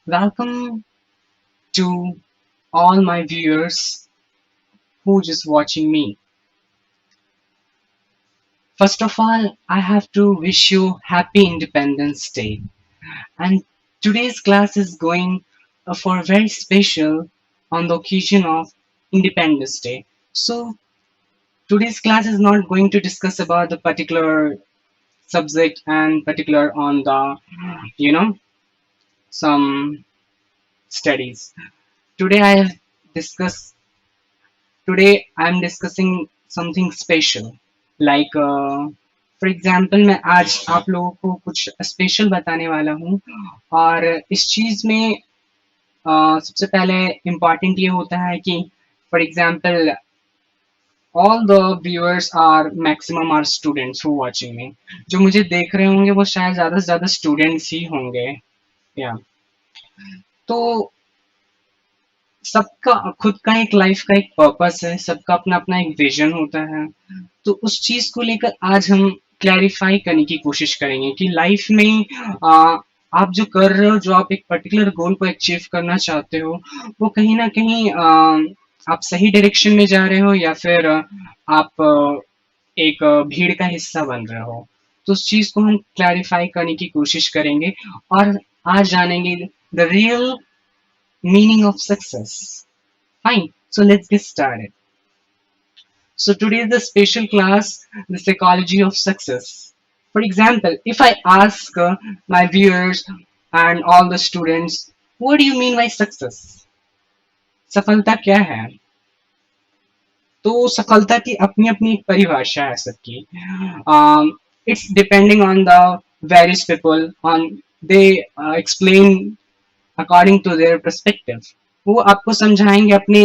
Welcome to all my viewers who just watching me. First of all, I have to wish you happy Independence Day. And today's class is going for very special on the occasion of Independence Day. So today's class is not going to discuss about the particular subject and particular on the some studies. Today I have discussed Today I'm discussing something special. Like for example मैं आज आप लोगों को कुछ special बताने वाला हूँ और इस चीज़ में सबसे पहले इम्पॉर्टेंट ये होता है कि for example all the viewers are maximum are students who watching me जो मुझे देख रहे होंगे वो शायद ज़्यादा से ज़्यादा स्टूडेंट्स ही होंगे या तो सबका खुद का एक लाइफ का एक पर्पस है सबका अपना अपना एक विजन होता है तो उस चीज को लेकर आज हम क्लैरिफाई करने की कोशिश करेंगे कि लाइफ में आप जो कर रहे हो जो आप एक पर्टिकुलर गोल को अचीव करना चाहते हो वो कहीं ना कहीं आप सही डायरेक्शन में जा रहे हो या फिर आप एक भीड़ का हिस्सा बन रहे हो तो उस चीज को हम क्लैरिफाई करने की कोशिश करेंगे और आज जानेंगे the real meaning of success. Fine, so let's get started. So today is the special class, the psychology of success. For example, if I ask my viewers and all the students, what do you mean by success? सफलता क्या है? तो सफलता की अपनी अपनी एक परिभाषा है सबकी. It's depending on the various people on they explain according to their perspective. वो आपको समझाएंगे अपने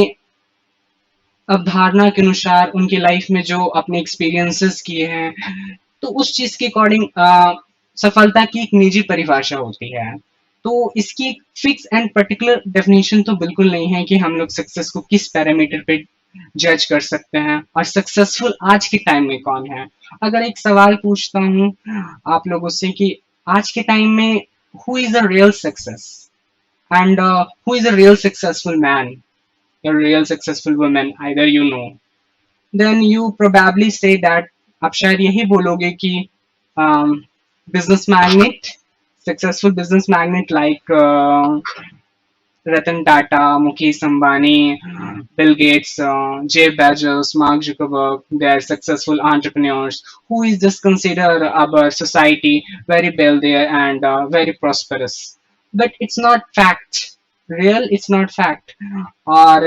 अवधारणा के अनुसार उनकी लाइफ में जो अपने एक्सपीरियंसेस किए हैं तो उस चीज के अकॉर्डिंग सफलता की एक निजी परिभाषा होती है तो इसकी एक फिक्स एंड पर्टिकुलर डेफिनेशन तो बिल्कुल नहीं है कि हम लोग सक्सेस को किस पैरामीटर पे जज कर सकते हैं और सक्सेसफुल आज के टाइम में कौन है अगर एक सवाल पूछता हूँ आप लोगों से कि आज के टाइम में who is a real success and who is a real successful man, a real successful woman, either you know, then you probably say that आप शायद यही बोलोगे कि business magnate, successful business magnate like Ratan Tata, Mukesh Ambani, Bill Gates, Jeff Bezos, Mark Zuckerberg, they are successful entrepreneurs who is just considered our society very wealthy and very prosperous. But it's not fact. Real, it's not fact. और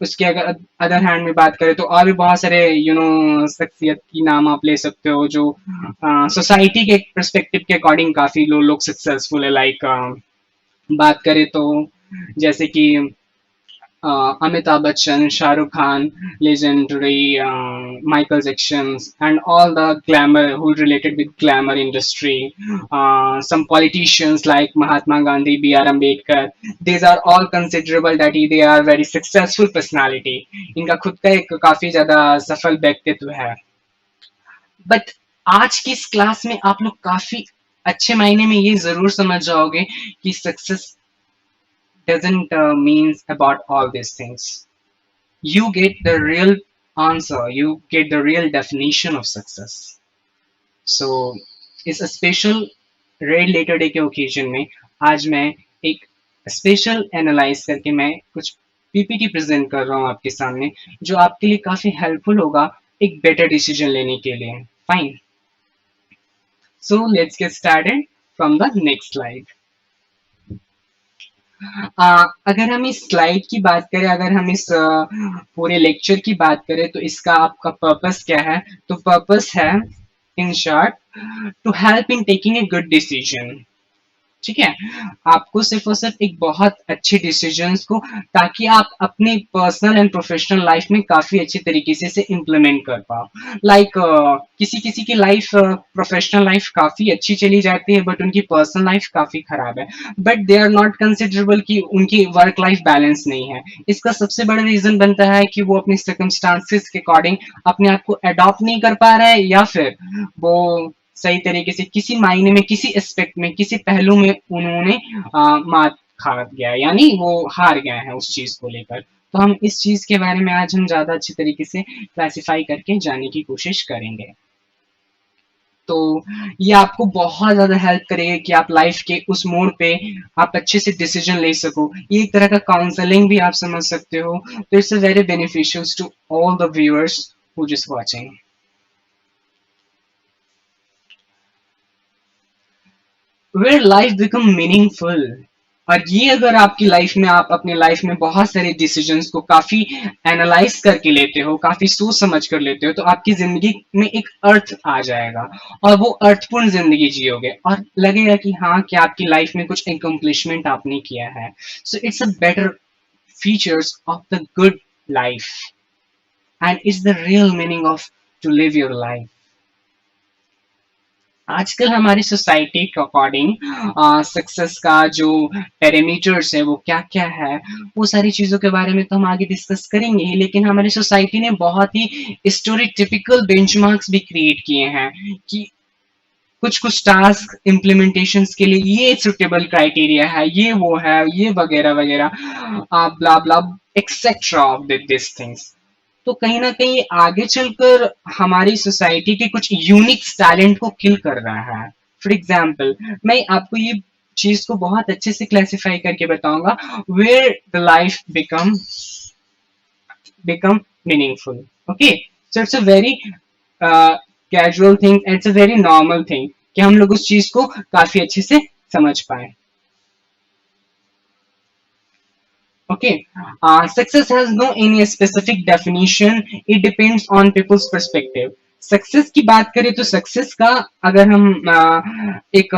उसके अगर other hand में बात करें तो और भी बहुत सारे शख्सियत की नाम आप ले सकते हो जो सोसाइटी के पर्सपेक्टिव के अकॉर्डिंग काफी लोग सक्सेसफुल है लाइक बात करें तो जैसे कि Amitabh Bachchan Shahrukh Khan legendary Michael Jackson's and all the glamour who related with glamour industry some politicians like Mahatma Gandhi B.R. Ambedkar these are all considerable that they are very successful personality इनका खुद का एक काफी ज्यादा सफल व्यक्तित्व है बट आज की इस क्लास में आप लोग काफी अच्छे मायने में ये जरूर समझ जाओगे कि success doesn't means about all these things. You get the real answer. You get the real definition of success. So इस स्पेशल रेड लेटर डे के ओकेजन में आज मैं एक स्पेशल एनालाइज करके मैं कुछ पीपीटी प्रेजेंट कर रहा हूँ आपके सामने जो आपके लिए काफी हेल्पफुल होगा एक बेटर डिसीजन लेने के लिए fine so let's get started from the next slide अगर हम इस स्लाइड की बात करें अगर हम इस पूरे लेक्चर की बात करें तो इसका आपका पर्पस क्या है तो पर्पस है in short to help in taking a good decision ठीक है आपको सिर्फ और सिर्फ एक बहुत अच्छे डिसीजंस को ताकि आप अपने पर्सनल एंड प्रोफेशनल लाइफ में काफी अच्छे तरीके से इम्प्लीमेंट कर पाओ लाइक किसी किसी की लाइफ प्रोफेशनल लाइफ काफी अच्छी चली जाती है बट उनकी पर्सनल लाइफ काफी खराब है but they are not considerable कि उनकी वर्क लाइफ बैलेंस नहीं है इसका सबसे बड़ा रीजन बनता है कि वो अपनी सर्कमस्टांसिस के अकॉर्डिंग अपने आप को अडॉप्ट नहीं कर पा रहा है या फिर वो सही तरीके से किसी मायने में किसी एस्पेक्ट में किसी पहलू में उन्होंने मात खा गया, यानी वो हार गया है उस चीज को लेकर। तो हम इस चीज के बारे में आज हम ज्यादा अच्छी तरीके से क्लासिफाई करके जानने की कोशिश करेंगे। तो ये आपको बहुत ज़्यादा हेल्प करेगा कि आप लाइफ के उस मोड़ पे आप अच्छे से डिसीजन ले सको। ये एक तरह का काउंसलिंग भी आप समझ सकते हो। तो it's a very beneficial to all the viewers who just watching. Where life become meaningful. और ये अगर आपकी लाइफ में आप अपने लाइफ में बहुत सारे डिसीजंस को काफी एनालाइज करके लेते हो, काफी सोच समझ कर लेते हो, तो आपकी जिंदगी में एक अर्थ आ जाएगा और वो अर्थपूर्ण जिंदगी जियोगे और लगेगा कि हाँ, कि आपकी लाइफ में कुछ अकम्पलिशमेंट आपने किया है। So it's a better features of the good life and it's the real meaning of to live your life. आजकल हमारी सोसाइटी के अकॉर्डिंग सक्सेस का जो पैरामीटर्स है वो क्या क्या है, वो सारी चीजों के बारे में तो हम आगे डिस्कस करेंगे ही। लेकिन हमारी सोसाइटी ने बहुत ही स्टोरीटिपिकल बेंचमार्क्स भी क्रिएट किए हैं कि कुछ कुछ टास्क इम्प्लीमेंटेशंस के लिए ये सुटेबल क्राइटेरिया है, ये वो है, ये वगैरह वगैरह, ब्ला ब्ला एक्सेट्रा ऑफ दिस थिंग्स। तो कहीं ना कहीं आगे चलकर हमारी सोसाइटी के कुछ यूनिक टैलेंट को किल कर रहा है। फॉर एग्जाम्पल, मैं आपको ये चीज को बहुत अच्छे से क्लासिफाई करके बताऊंगा। Where the life become meaningful. Okay, so it's a very casual thing, it's a very normal thing कि हम लोग उस चीज को काफी अच्छे से समझ पाए। Okay, success has no any specific definition. It depends on people's perspective. Success की बात करें तो सक्सेस का अगर हम एक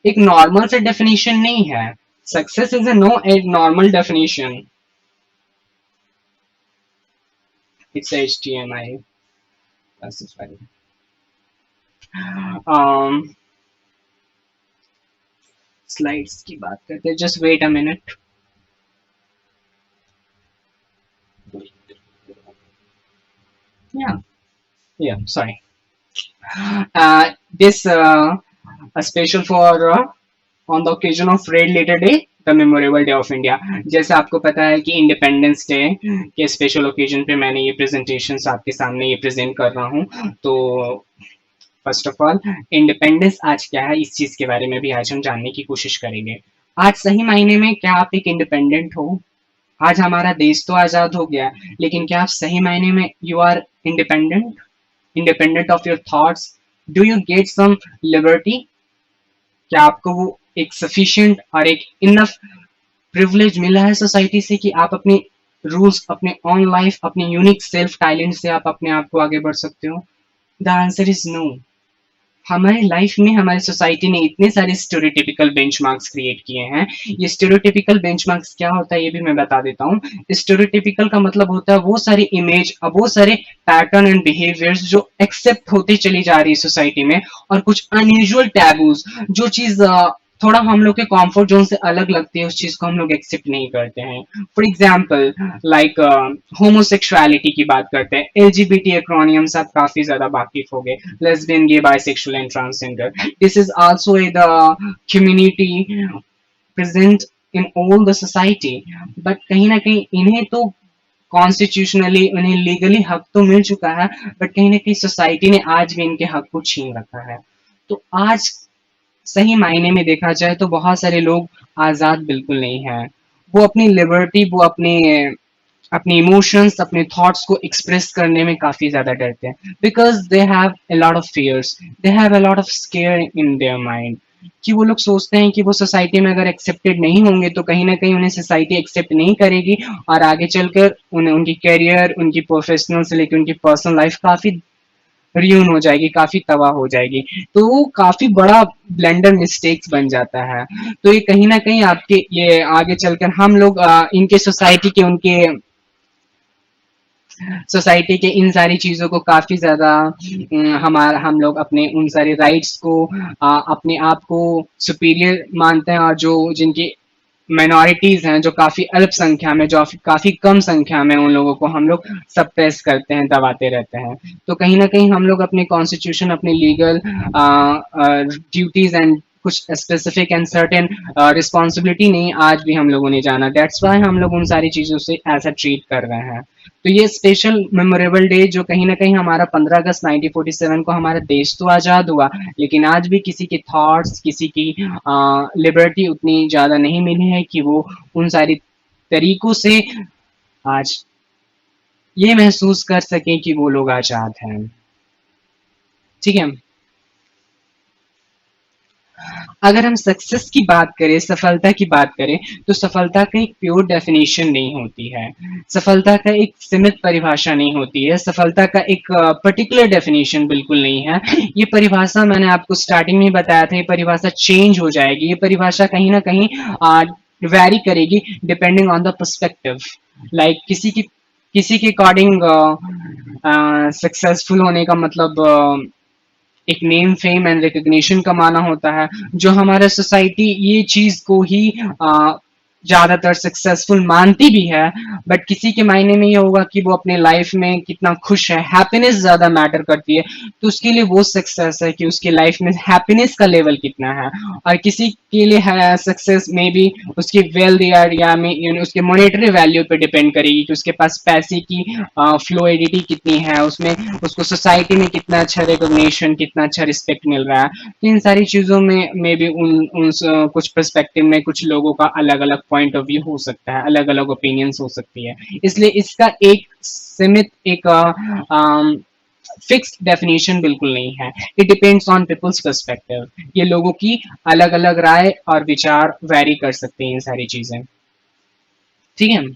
एक नॉर्मल से डेफिनेशन नहीं है। Success is a no a normal definition. It's HTML classified. Slides की बात करते हैं, जस्ट वेट अ मिनट। या sorry. This a special for on the occasion of Red Letter Day, the Memorable Day of India। जैसे आपको पता है कि इंडिपेंडेंस डे के स्पेशल ओकेजन पे मैंने ये प्रेजेंटेशन आपके सामने ये प्रेजेंट कर रहा हूँ। तो फर्स्ट ऑफ ऑल, इंडिपेंडेंस आज क्या है, इस चीज के बारे में भी आज हम जानने की कोशिश करेंगे। आज सही मायने में क्या आप एक इंडिपेंडेंट हो? आज हमारा देश तो आजाद हो गया, लेकिन क्या आप सही मायने में you are independent? Independent of your thoughts? Do you get some liberty? क्या आपको वो एक सफिशिएंट और एक इनफ प्रिविलेज मिला है सोसाइटी से कि आप अपने रूल्स, अपने ऑन लाइफ, अपने यूनिक सेल्फ टैलेंट से आप अपने आप को आगे बढ़ सकते हो? The answer is no. हमारी लाइफ में हमारी सोसाइटी ने इतने सारे स्टेरियोटिपिकल बेंचमार्क्स क्रिएट किए हैं। ये स्टेरियोटिपिकल बेंचमार्क्स क्या होता है ये भी मैं बता देता हूँ। स्टेरियोटिपिकल का मतलब होता है वो सारी इमेज, अब वो सारे पैटर्न एंड बिहेवियर्स जो एक्सेप्ट होते चली जा रही है सोसाइटी में, और कुछ अनयूजुअल टैबूज, जो चीज थोड़ा हम लोग के कंफर्ट जोन से अलग लगती है, उस चीज को हम लोग एक्सेप्ट नहीं करते हैं। फॉर एग्जाम्पल, लाइक होमोसेक्सुअलिटी की बात करते हैं, LGBT एक्रोनियम्स आप काफी ज्यादा वाकिफ हो गए, lesbian, gay, bisexual and transgender. This is also the community present in all the society. But कहीं ना कहीं इन्हें तो कॉन्स्टिट्यूशनली, उन्हें लीगली हक तो मिल चुका है, बट कहीं ना कहीं सोसाइटी ने आज भी इनके हक को छीन रखा है। तो आज सही मायने में देखा जाए तो बहुत सारे लोग आजाद बिल्कुल नहीं है। वो अपनी लिबर्टी, वो अपने अपने इमोशंस, अपने थॉट्स को एक्सप्रेस करने में काफी ज्यादा डरते हैं, because they have a lot of fears, they have a lot of scare in their mind. कि वो लोग सोचते हैं कि वो सोसाइटी में अगर एक्सेप्टेड नहीं होंगे तो कहीं ना कहीं उन्हें सोसाइटी एक्सेप्ट नहीं करेगी, और आगे चलकर उन्हें उनकी करियर, उनकी प्रोफेशनल से लेकर उनकी पर्सनल लाइफ काफी रियून हो जाएगी, काफी तबाह हो जाएगी। तो वो काफी बड़ा ब्लेंडर मिस्टेक्स बन जाता है। तो ये कहीं ना कहीं आपके ये आगे चलकर हम लोग इनके सोसाइटी के, उनके सोसाइटी के इन सारी चीजों को काफी ज्यादा हमारा हम लोग अपने उन सारे राइट्स को अपने आप को सुपीरियर मानते हैं, और जो जिनकी माइनॉरिटीज हैं, जो काफी अल्प संख्या में, जो काफी कम संख्या में, उन लोगों को हम लोग सप्रेस करते हैं, दबाते रहते हैं। तो कहीं ना कहीं हम लोग अपने कॉन्स्टिट्यूशन, अपने लीगल ड्यूटीज एंड कुछ स्पेसिफिक एंड सर्टेन रिस्पॉन्सिबिलिटी नहीं आज भी हम लोगों ने जाना। दैट्स वाई हम लोग उन सारी चीज़ों से ऐसा ट्रीट कर रहे हैं। तो ये स्पेशल मेमोरेबल डे जो कहीं ना कहीं हमारा 15 अगस्त 1947 को हमारा देश तो आज़ाद हुआ, लेकिन आज भी किसी के थॉट्स, किसी की लिबर्टी उतनी ज़्यादा नहीं मिली है कि वो उन सारी तरीकों से आज ये महसूस कर सकें कि वो लोग आज़ाद हैं। ठीक है। अगर हम सक्सेस की बात करें, सफलता की बात करें, तो सफलता का एक प्योर डेफिनेशन नहीं होती है। सफलता का एक सीमित परिभाषा नहीं होती है। सफलता का एक पर्टिकुलर डेफिनेशन बिल्कुल नहीं है। ये परिभाषा मैंने आपको स्टार्टिंग में ही बताया था, ये परिभाषा चेंज हो जाएगी। ये परिभाषा कहीं ना कहीं वैरी करेगी depending on the perspective. Like किसी के अकॉर्डिंग सक्सेसफुल होने का मतलब एक नेम फेम एंड रिकग्निशन कमाना होता है। जो हमारा सोसाइटी ये चीज को ही ज्यादातर सक्सेसफुल मानती भी है, बट किसी के मायने में ये होगा कि वो अपने लाइफ में कितना खुश है, हैप्पीनेस ज्यादा मैटर करती है। तो उसके लिए वो सक्सेस है कि उसकी लाइफ में हैप्पीनेस का लेवल कितना है। और किसी के लिए सक्सेस में भी उसकी वेल्थ या उसके मॉनेटरी वैल्यू पे डिपेंड करेगी कि उसके पास पैसे की फ्लोइडिटी कितनी है, उसमें उसको सोसाइटी में कितना अच्छा रिकॉग्निशन, कितना अच्छा रिस्पेक्ट मिल रहा है। तो इन सारी चीज़ों में मे बी कुछ पर्सपेक्टिव में कुछ लोगों का अलग अलग पॉइंट ऑफ व्यू हो सकता है, अलग अलग ओपिनियंस हो सकती है। इसलिए इसका एक सीमित एक फिक्स्ड डेफिनेशन बिल्कुल नहीं है। It depends on people's perspective. ये लोगों की अलग अलग राय और विचार वैरी कर सकते हैं, ये सारी चीजें। ठीक है।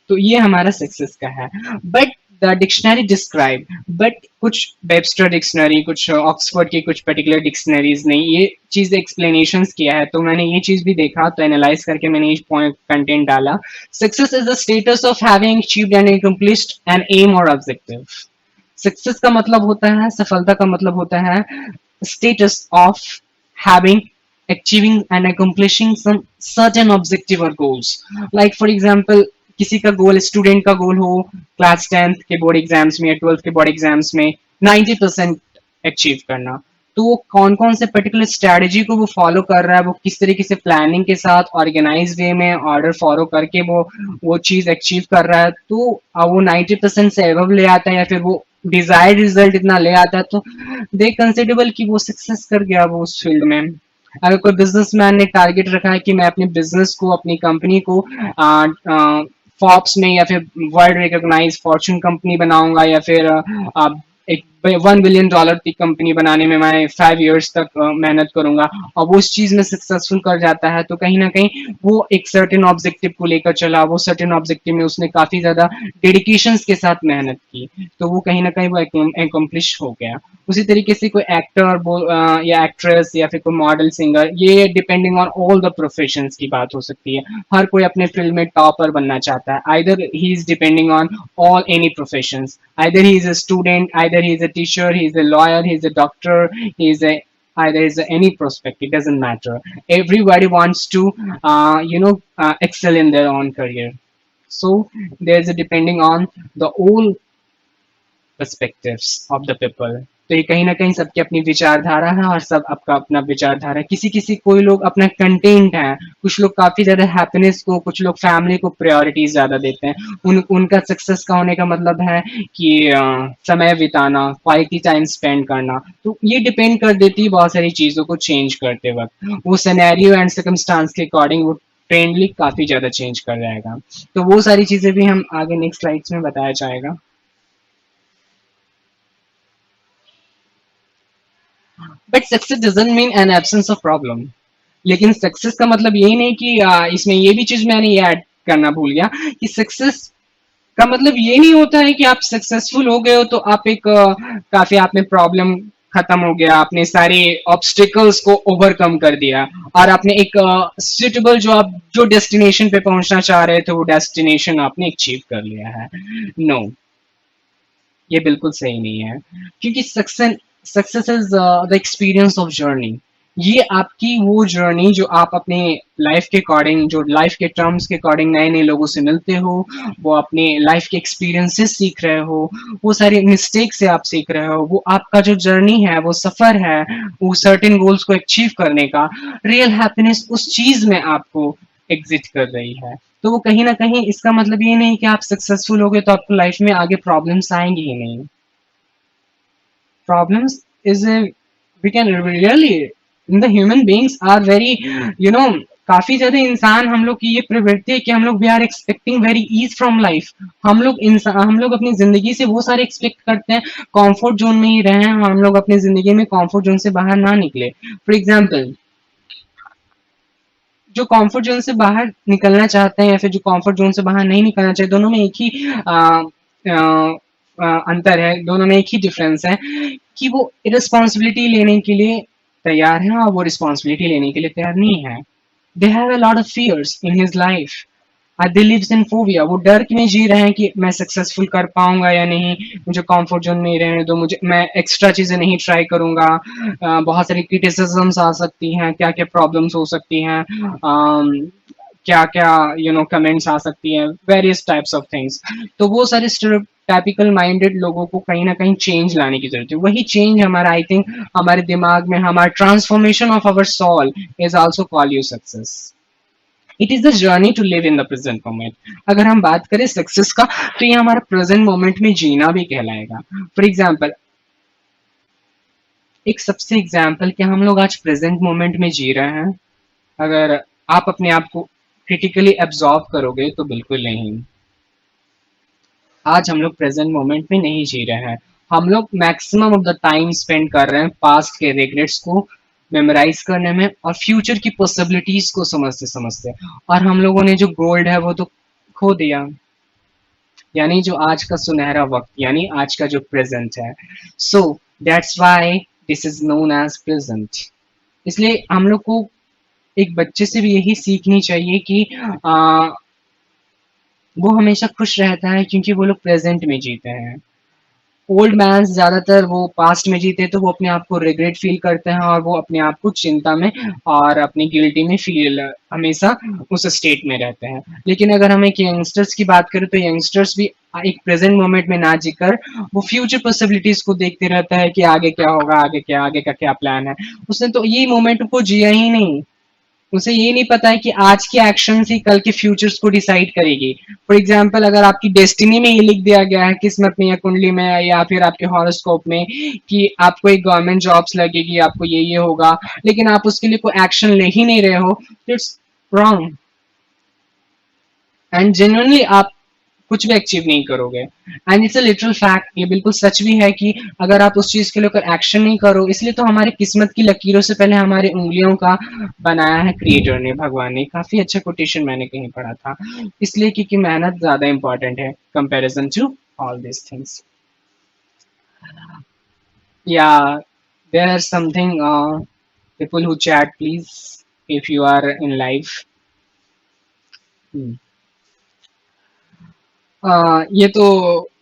तो ये हमारा सक्सेस का है। But the dictionary describe, but कुछ वेबस्टर डिक्शनरी, कुछ ऑक्सफोर्ड की कुछ पर्टिकुलर डिक्शनरीज ने ये चीज एक्सप्लेनेशन किया है। तो मैंने ये चीज भी देखा, तो एनालाइज करके मैंने ये पॉइंट कंटेंट डाला। Success is the status of having achieved and accomplished an aim और ऑब्जेक्टिव। सक्सेस का मतलब होता है, सफलता का मतलब होता है status of having achieving and accomplishing some certain objective or goals. Like for example, किसी का गोल, स्टूडेंट का गोल हो क्लास 10th के बोर्ड एग्जाम्स में या 12th के बोर्ड एग्जाम्स में 90% अचीव करना। तो वो कौन कौन से पर्टिकुलर स्ट्रेटजी को वो फॉलो कर रहा है, वो किस तरीके से प्लानिंग के साथ ऑर्गेनाइज वे में ऑर्डर फॉलो करके वो चीज अचीव कर रहा है। तो वो 90% से एबव ले आता है या फिर वो डिजायर्ड रिजल्ट इतना ले आता है, तो दे कंसिडरेबल कि वो सक्सेस कर गया वो उस फील्ड में। अगर कोई बिजनेसमैन ने टारगेट रखा है कि मैं अपने बिजनेस को, अपनी कंपनी को फॉर्ब्स में या फिर वर्ल्ड रिकॉग्नाइज फॉर्चून कंपनी बनाऊंगा, या फिर एक $1 बिलियन की कंपनी बनाने में मैं 5 years तक मेहनत करूंगा, और वो उस चीज में सक्सेसफुल कर जाता है, तो कहीं ना कहीं वो एक सर्टेन ऑब्जेक्टिव को लेकर चला, वो सर्टेन ऑब्जेक्टिव में उसने काफी ज्यादा डेडिकेशन के साथ मेहनत की, तो वो कहीं ना कहीं वो एकम्प्लिश हो गया। उसी तरीके से कोई एक्टर या एक्ट्रेस या फिर कोई मॉडल, सिंगर, ये depending on all the professions की बात हो सकती है। हर कोई अपने फील्ड में टॉपर बनना चाहता है। Either he is depending on all any professions, either he is a student, either he is a teacher, he is a lawyer, he is a doctor, he is a either is any prospect, it doesn't matter. Everybody wants to excel in their own career. So there's a depending on the all perspectives of the people. तो ये कहीं ना कहीं सबकी अपनी विचारधारा है और सब आपका अपना विचारधारा है। किसी किसी कोई लोग अपना कंटेंट है, कुछ लोग काफी ज्यादा हैप्पीनेस को, कुछ लोग फैमिली को प्रायोरिटी ज्यादा देते हैं। उनका सक्सेस का होने का मतलब है कि समय बिताना, क्वालिटी टाइम स्पेंड करना। तो ये डिपेंड कर देती है बहुत सारी चीजों को चेंज करते वक्त, वो सिनेरियो एंड सर्कमस्टांस के अकॉर्डिंग वो ट्रेंडली काफी ज्यादा चेंज कर जाएगा। तो वो सारी चीजें भी हम आगे नेक्स्ट स्लाइड्स में बताया जाएगा। But success doesn't mean an absence of problem. लेकिन सक्सेस का मतलब यही नहीं कि इसमें ये भी चीज मैंने ये ऐड करना भूल गया कि सक्सेस का मतलब ये नहीं होता है कि आप सक्सेसफुल हो गए हो तो आप एक काफी आप में प्रॉब्लम खत्म हो गया, आपने सारे ऑब्स्टिकल्स को ओवरकम कर दिया और आपने एक सुटेबल जो डेस्टिनेशन पे पहुंचना चाह रहे थे वो डेस्टिनेशन आपने अचीव कर लिया है। नो, ये बिल्कुल सही नहीं है, क्योंकि success is the experience of journey. ये आपकी वो जर्नी जो आप अपने लाइफ के अकॉर्डिंग, जो लाइफ के टर्म्स के अकॉर्डिंग नए नए लोगों से मिलते हो, वो अपने लाइफ के एक्सपीरियंसेस सीख रहे हो, वो सारी मिस्टेक से आप सीख रहे हो, वो आपका जो जर्नी है, वो सफर है, वो सर्टेन गोल्स को अचीव करने का, रियल हैप्पीनेस उस चीज में आपको एग्जिट कर रही है। तो वो कहीं ना कहीं इसका मतलब ये नहीं कि आप सक्सेसफुल हो गए तो आपको लाइफ में आगे प्रॉब्लम्स आएंगी ही नहीं। Problems is a, we can really, the human beings are very, you know, काफी ज्यादा इंसान हम लोग की ये प्रवृत्ति है कि हम लोग we are expecting very ease from life. हम लोग अपनी जिंदगी से वो सारे एक्सपेक्ट करते हैं, कंफर्ट जोन में ही रहें, हम लोग अपनी जिंदगी में कंफर्ट जोन से बाहर ना निकले। फॉर एग्जांपल, जो कंफर्ट जोन से बाहर निकलना चाहते हैं या फिर जो कंफर्ट जोन से बाहर नहीं निकलना चाहिए, दोनों में एक ही अंतर है, दोनों में एक ही डिफरेंस है कि वो रिस्पॉन्सिबिलिटी लेने के लिए तैयार है और वो रिस्पॉन्सिबिलिटी लेने के लिए तैयार नहीं है। They have a lot of fears in his life, they lives in phobia, वो डर में जी रहे हैं कि मैं सक्सेसफुल कर पाऊंगा या नहीं, मुझे कंफर्ट जोन में ही रहने दो, मुझे मैं एक्स्ट्रा चीजें नहीं ट्राई करूंगा, बहुत सारी क्रिटिसिज्म्स आ सकती हैं, क्या क्या प्रॉब्लम्स हो सकती हैं, क्या क्या कमेंट्स आ सकती हैं, वेरियस टाइप्स ऑफ थिंग्स। तो वो सारे टाइपिकल माइंडेड लोगों को कहीं ना कहीं चेंज लाने की जरूरत है। वही चेंज हमारा, आई थिंक, हमारे दिमाग में, हमारा transformation of our soul is also call you success. It is the journey to live in the present moment. अगर हम बात करें सक्सेस का, तो ये हमारा प्रेजेंट मोमेंट में जीना भी कहलाएगा। फॉर एग्जाम्पल, एक सबसे एग्जाम्पल कि हम लोग आज प्रेजेंट मोमेंट में जी रहे हैं, अगर आप अपने आप को क्रिटिकली एब्जॉर्व करोगे तो बिल्कुल नहीं। आज हम लोग प्रेजेंट मोमेंट में नहीं जी रहे हैं, हम लोग maximum of the time spend कर रहे हैं पास्ट के रिग्रेट्स को मेमोराइज करने में और फ्यूचर की पॉसिबिलिटीज को समझते समझते, और हम लोगों ने जो गोल्ड है वो तो खो दिया। यानी जो आज का सुनहरा वक्त, यानी आज का जो प्रेजेंट है, so that's why this is known as present. इसलिए हम लोग को एक बच्चे से भी यही सीखनी चाहिए कि वो हमेशा खुश रहता है क्योंकि वो लोग प्रेजेंट में जीते हैं। ओल्ड मैन ज्यादातर वो पास्ट में जीते तो वो अपने आप को रिग्रेट फील करते हैं और वो अपने आप को चिंता में और अपनी गिल्टी में फील हमेशा उस स्टेट में रहते हैं। लेकिन अगर हम एक यंगस्टर्स की बात करें तो यंगस्टर्स भी एक प्रेजेंट मोमेंट में ना जीकर वो फ्यूचर पॉसिबिलिटीज को देखते रहता है कि आगे क्या होगा, आगे का क्या प्लान है। उसने तो ये मोमेंट को जिया ही नहीं, उसे ये नहीं पता है कि आज के एक्शन ही कल के फ्यूचर्स को डिसाइड करेगी। फॉर एग्जाम्पल, अगर आपकी डेस्टिनी में ये लिख दिया गया है, किस्मत में या कुंडली में या फिर आपके हॉरोस्कोप में, कि आपको एक गवर्नमेंट जॉब्स लगेगी, आपको ये होगा, लेकिन आप उसके लिए कोई एक्शन ले ही नहीं रहे हो, तो इट्स रॉन्ग। एंड जेन्युइनली आप कुछ भी अचीव नहीं करोगे। And it's a literal fact, ये बिल्कुल सच भी है कि अगर आप उस चीज के लेकर एक्शन नहीं करो, इसलिए तो हमारी किस्मत की लकीरों से पहले हमारी उंगलियों का बनाया है क्रिएटर ने, भगवान ने। काफी अच्छा कोटेशन मैंने कहीं पढ़ा था। इसलिए क्योंकि मेहनत ज्यादा इंपॉर्टेंट है comparison to all this things. या there are something, people who chat please if you are in live. ये तो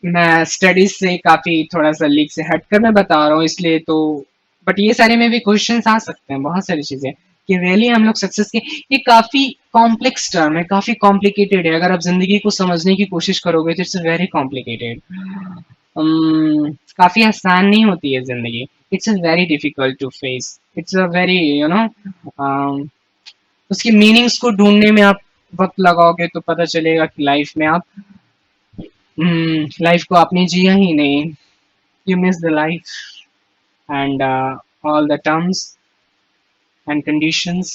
मैं स्टडीज से काफी थोड़ा सा लीक से हटकर मैं बता रहा हूँ, इसलिए तो, बट ये सारे में भी क्वेश्चंस आ सकते हैं, बहुत सारी चीजें कि रियली हम लोग सक्सेस के, ये काफी कॉम्प्लेक्स टर्म है, काफी कॉम्प्लिकेटेड है। अगर आप जिंदगी को समझने की कोशिश करोगे तो इट्स वेरी कॉम्प्लिकेटेड। काफी आसान नहीं होती है जिंदगी, it's a very difficult to face, it's a very उसकी मीनिंग्स को ढूंढने में आप वक्त लगाओगे तो पता चलेगा कि लाइफ में आप लाइफ को आपने जिया ही नहीं, you miss the life and all the terms and conditions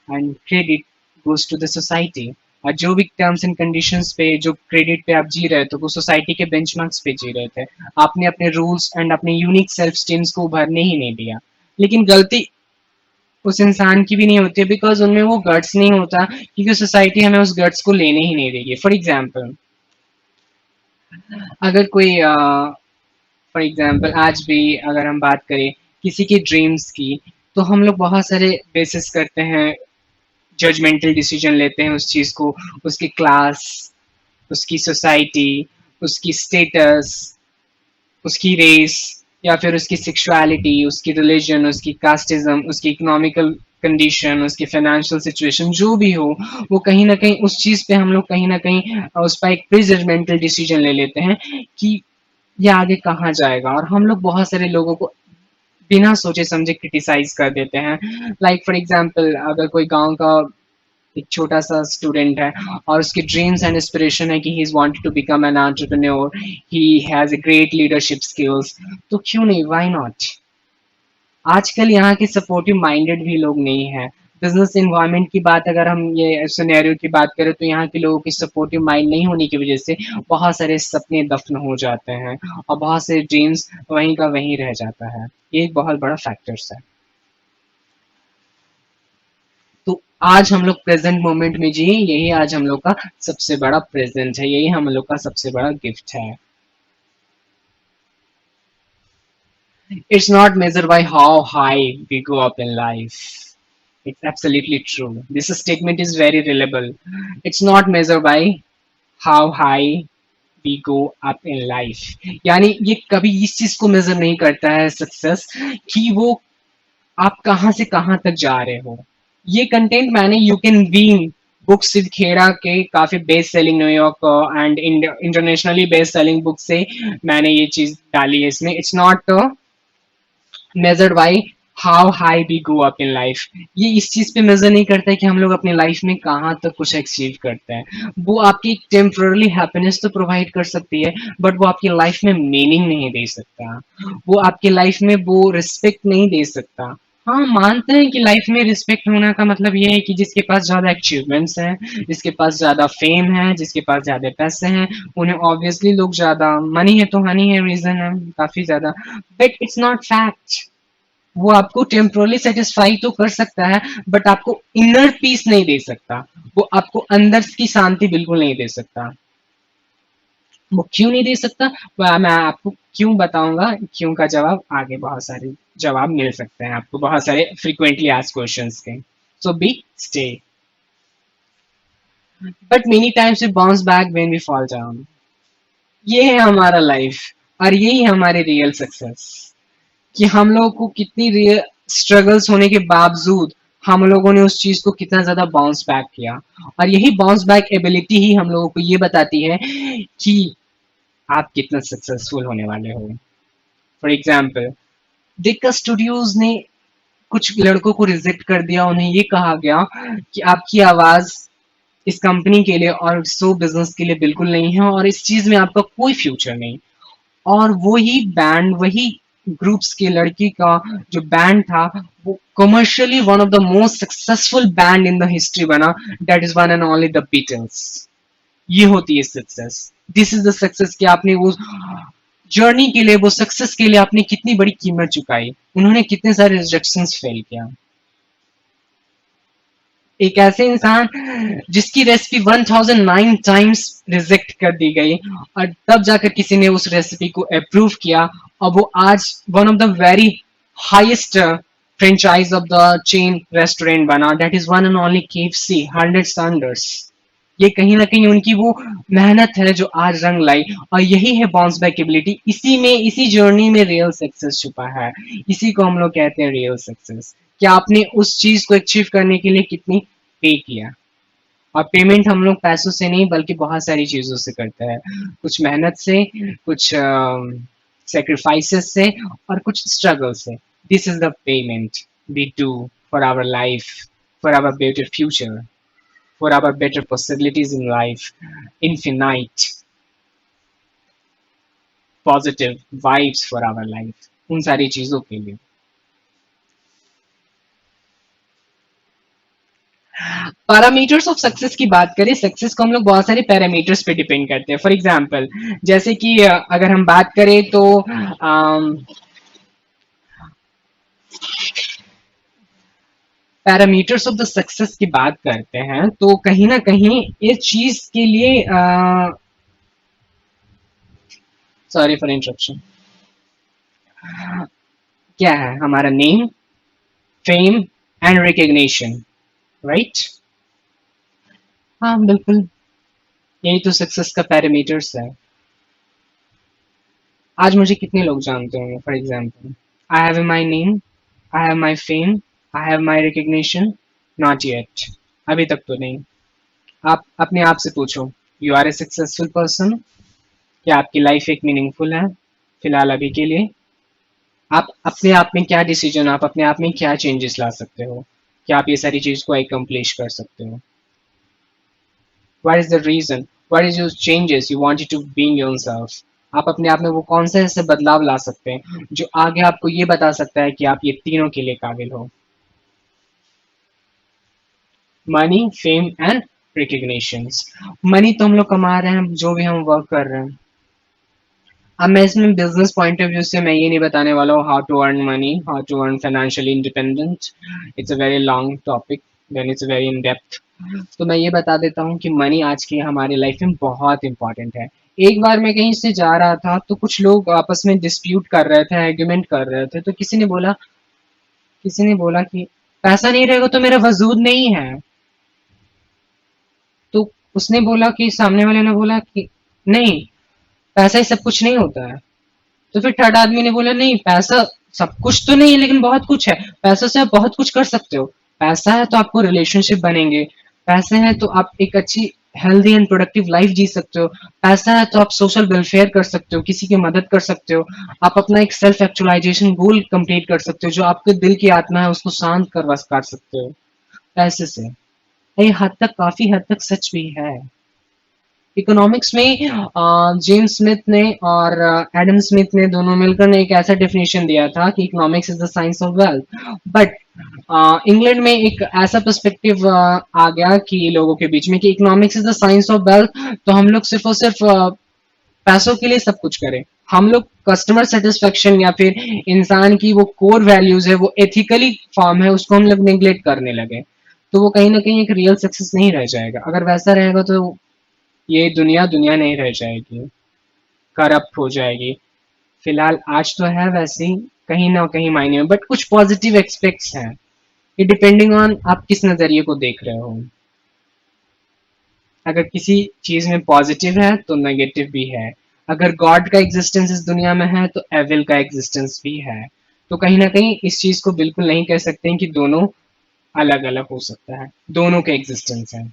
and credit goes to the society. और जो भी टर्म्स एंड कंडीशंस पे, जो क्रेडिट पे आप जी रहे थे, वो सोसाइटी के बेंचमार्क्स पे जी रहे थे। आपने अपने रूल्स एंड अपने यूनिक सेल्फ स्टीम्स को उभरने ही नहीं दिया। लेकिन गलती उस इंसान की भी नहीं होती है, बिकॉज उनमें वो गट्स नहीं होता, क्योंकि सोसाइटी हमें उस गट्स को लेने ही नहीं देगी। फॉर एग्जाम्पल, अगर कोई फॉर एग्जाम्पल आज भी अगर हम बात करें किसी के ड्रीम्स की, तो हम लोग बहुत सारे बेसिस करते हैं, जजमेंटल डिसीजन लेते हैं उस चीज को, उसकी क्लास, उसकी सोसाइटी, उसकी स्टेटस, उसकी रेस, या फिर उसकी सेक्सुअलिटी, उसकी रिलीजन, उसकी कास्टिज्म, उसकी इकोनॉमिकल कंडीशन, उसकी फाइनेंशियल सिचुएशन जो भी हो, वो कहीं ना कहीं उस चीज पे हम लोग कहीं ना कहीं उस पर एक प्रीजमेंटल डिसीजन ले लेते हैं कि ये आगे कहाँ जाएगा। और हम लोग बहुत सारे लोगों को बिना सोचे समझे क्रिटिसाइज कर देते हैं। लाइक फॉर एग्जांपल, अगर कोई गांव का एक छोटा सा स्टूडेंट है और उसकी ड्रीम्स एंड इंस्पिरेशन है कि he is wanted to become an entrepreneur, he has a great leadership skills, तो क्यों नहीं, व्हाई नॉट। आजकल यहाँ के सपोर्टिव माइंडेड भी लोग नहीं है। बिजनेस इन्वायरमेंट की बात अगर हम ये सिनेरियो की बात करें तो यहाँ के लोगों की सपोर्टिव माइंड नहीं होने की वजह से बहुत सारे सपने दफन हो जाते हैं और बहुत से ड्रीम्स वहीं का वहीं रह जाता है। ये एक बहुत बड़ा फैक्टर्स है। तो आज हम लोग प्रेजेंट मोमेंट में जिए, यही आज हम लोग का सबसे बड़ा प्रेजेंट है, यही हम लोग का सबसे बड़ा गिफ्ट है। It's not measured by how high we go up in life. It's absolutely true. This statement is very reliable. It's not measured by how high we go up in life. यानी ये कभी इस चीज को major नहीं करता है success कि वो आप कहाँ से कहाँ तक जा रहे हो। ये कंटेंट मैंने यू कैन बीन बुक सिद्ध खेड़ा के काफी best selling New York and internationally best selling book से मैंने ये चीज डाली है इसमें। It's not measured by how high we go up in life. ये इस चीज पे मेजर नहीं करता है कि हम लोग अपनी लाइफ में कहाँ तक कुछ अचीव करते हैं। वो आपकी टेम्पररी हैप्पीनेस तो प्रोवाइड कर सकती है, बट वो आपकी लाइफ में मीनिंग नहीं दे सकता, वो आपकी लाइफ में वो रिस्पेक्ट नहीं दे सकता। हाँ, मानते हैं कि लाइफ में रिस्पेक्ट होना का मतलब ये है कि जिसके पास ज्यादा अचीवमेंट्स हैं, जिसके पास ज्यादा फेम है, जिसके पास ज्यादा पैसे हैं, उन्हें ऑब्वियसली लोग ज्यादा, मनी है तो हनी है, रीजन है काफी ज्यादा, बट इट्स नॉट फैक्ट। वो आपको टेम्पोरली सेटिस्फाई तो कर सकता है, बट आपको इनर पीस नहीं दे सकता, वो आपको अंदर की शांति बिल्कुल नहीं दे सकता। वो क्यों नहीं दे सकता, वह मैं आपको क्यों बताऊंगा। क्यों का जवाब आगे बहुत सारे जवाब मिल सकते हैं आपको, बहुत सारे फ्रीक्वेंटली आस्क्ड क्वेश्चंस के। So be stay, but many times we bounce back when we fall down. ये है हमारा लाइफ, और यही हमारे रियल सक्सेस, कि हम लोगों को कितनी रियल स्ट्रगल्स होने के बावजूद हम लोगों ने उस चीज को कितना ज्यादा बाउंस बैक किया। और यही बाउंस बैक एबिलिटी ही हम लोगों को ये बताती है कि आप कितना सक्सेसफुल होने वाले हो। फॉर एग्जाम्पल, दिक्कत स्टूडियोज ने कुछ लड़कों को रिजेक्ट कर दिया, उन्हें ये कहा गया कि आपकी आवाज इस कंपनी के लिए और शो बिजनेस के लिए बिल्कुल नहीं है और इस चीज में आपका कोई फ्यूचर नहीं। और वही बैंड, वही ग्रुप्स की लड़की का जो बैंड था, वो commercially one of the most successful band in the history बना, that is one and only the Beatles. ये होती है success. This is the success कि आपने वो जर्नी के लिए, वो सक्सेस के लिए आपने कितनी बड़ी कीमत चुकाई, उन्होंने कितने सारे रिजेक्शंस फेल किया। एक ऐसे इंसान जिसकी रेसिपी 1009 टाइम्स रिजेक्ट कर दी गई और तब जाकर किसी ने उस रेसिपी को अप्रूव किया, और वो आज one of the very highest franchise of the chain restaurant बना, that is one and only KFC 100 standards. ये कहीं ना कहीं उनकी वो मेहनत है जो आज रंग लाई, और यही है बाउंस बैक एबिलिटी। इसी में, इसी जर्नी में रियल सक्सेस छुपा है। इसी को हम लोग कहते हैं रियल सक्सेस, कि आपने उस चीज को अचीव करने के लिए कितनी पे किया। और पेमेंट हम लोग पैसों से नहीं बल्कि बहुत सारी चीजों से करते हैं, कुछ मेहनत से, कुछ सेक्रीफाइसेस से, और कुछ स्ट्रगल से। This is the payment we do for our life, for our better future, for our better possibilities in life, infinite positive vibes for our life, उन सारी चीजों के लिए। पैरामीटर्स ऑफ सक्सेस की बात करें, सक्सेस को हम लोग बहुत सारे पैरामीटर्स पे डिपेंड करते हैं। फॉर एग्जांपल, जैसे कि अगर हम बात करें तो पैरामीटर्स ऑफ द सक्सेस की बात करते हैं तो कहीं ना कहीं इस चीज के लिए, सॉरी फॉर इंटरप्शन, क्या है हमारा name, fame and recognition, right. हाँ बिल्कुल, यही तो सक्सेस का पैरामीटर्स है। आज मुझे कितने लोग जानते होंगे? For example, I have my name, I have my fame, I have my recognition, not yet, अभी तक तो नहीं। आप अपने आप से पूछो, you are a successful person? क्या आपकी लाइफ एक मीनिंगफुल है फिलहाल अभी के लिए? आप अपने आप में क्या डिसीजन, आप अपने आप में क्या चेंजेस ला सकते हो? क्या आप ये सारी चीज को एकम्प्लिश कर सकते हो? What is the reason, what is your changes you wanted to be in yourself? आप अपने आप में वो कौन से ऐसे बदलाव ला सकते हैं जो आगे आपको ये बता सकता है कि आप ये तीनों के लिए काबिल हो? Money, fame and recognitions. Money तो हम लोग कमा रहे हैं जो भी हम वर्क कर रहे हैं। अब मैं इसमें बिजनेस पॉइंट ऑफ व्यू से मैं ये नहीं बताने वाला हूँ how to earn money, how to earn financially independent. It's a very long topic, then it's very in depth. तो मैं ये बता देता हूँ कि मनी आज की हमारी लाइफ में बहुत इंपॉर्टेंट है। एक बार मैं कहीं से जा रहा था तो कुछ लोग आपस में डिस्प्यूट कर रहे थे, आर्ग्यूमेंट कर रहे थे, तो किसी ने बोला कि पैसा नहीं रहेगा तो मेरा वजूद नहीं है। तो उसने बोला कि सामने वाले ने बोला कि नहीं, पैसा ही सब कुछ नहीं होता है। तो फिर थर्ड आदमी ने बोला नहीं, पैसा सब कुछ तो नहीं है लेकिन बहुत कुछ है। पैसों से आप बहुत कुछ कर सकते हो। पैसा है तो आपको रिलेशनशिप बनेंगे, पैसे हैं तो आप एक अच्छी हेल्दी एंड प्रोडक्टिव लाइफ जी सकते हो, पैसा है तो आप सोशल वेलफेयर कर सकते हो, किसी की मदद कर सकते हो, आप अपना एक सेल्फ एक्चुअलाइजेशन गोल कंप्लीट कर सकते हो, जो आपके दिल की आत्मा है उसको शांत करवा कर सकते हो पैसे से। ये हद तक, काफी हद तक सच भी है। इकोनॉमिक्स में जेम्स स्मिथ ने और एडम स्मिथ ने दोनों मिलकर ने एक ऐसा डेफिनेशन दिया था कि economics is the science of wealth. But England में एक ऐसा पर्सपेक्टिव आ गया कि लोगों के बीच में कि economics is the science of wealth, तो हम लोग सिर्फ और सिर्फ पैसों के लिए सब कुछ करें। हम लोग कस्टमर सेटिस्फेक्शन या फिर इंसान की वो कोर वैल्यूज है, वो एथिकली फॉर्म है, उसको हम लोग नेग्लेक्ट करने लगे। तो वो कहीं ना कहीं एक रियल सक्सेस नहीं रह जाएगा। अगर वैसा रहेगा तो ये दुनिया दुनिया नहीं रह जाएगी, करप्ट हो जाएगी। फिलहाल आज तो है वैसे ही कहीं ना कहीं मायने में, बट कुछ पॉजिटिव एक्सपेक्ट्स हैं। ये डिपेंडिंग ऑन आप किस नजरिए को देख रहे हो। अगर किसी चीज में पॉजिटिव है तो नेगेटिव भी है। अगर गॉड का एग्जिस्टेंस इस दुनिया में है तो एविल का एग्जिस्टेंस भी है। तो कहीं ना कहीं इस चीज को बिल्कुल नहीं कह सकते कि दोनों अलग अलग हो सकता है, दोनों का एग्जिस्टेंस है।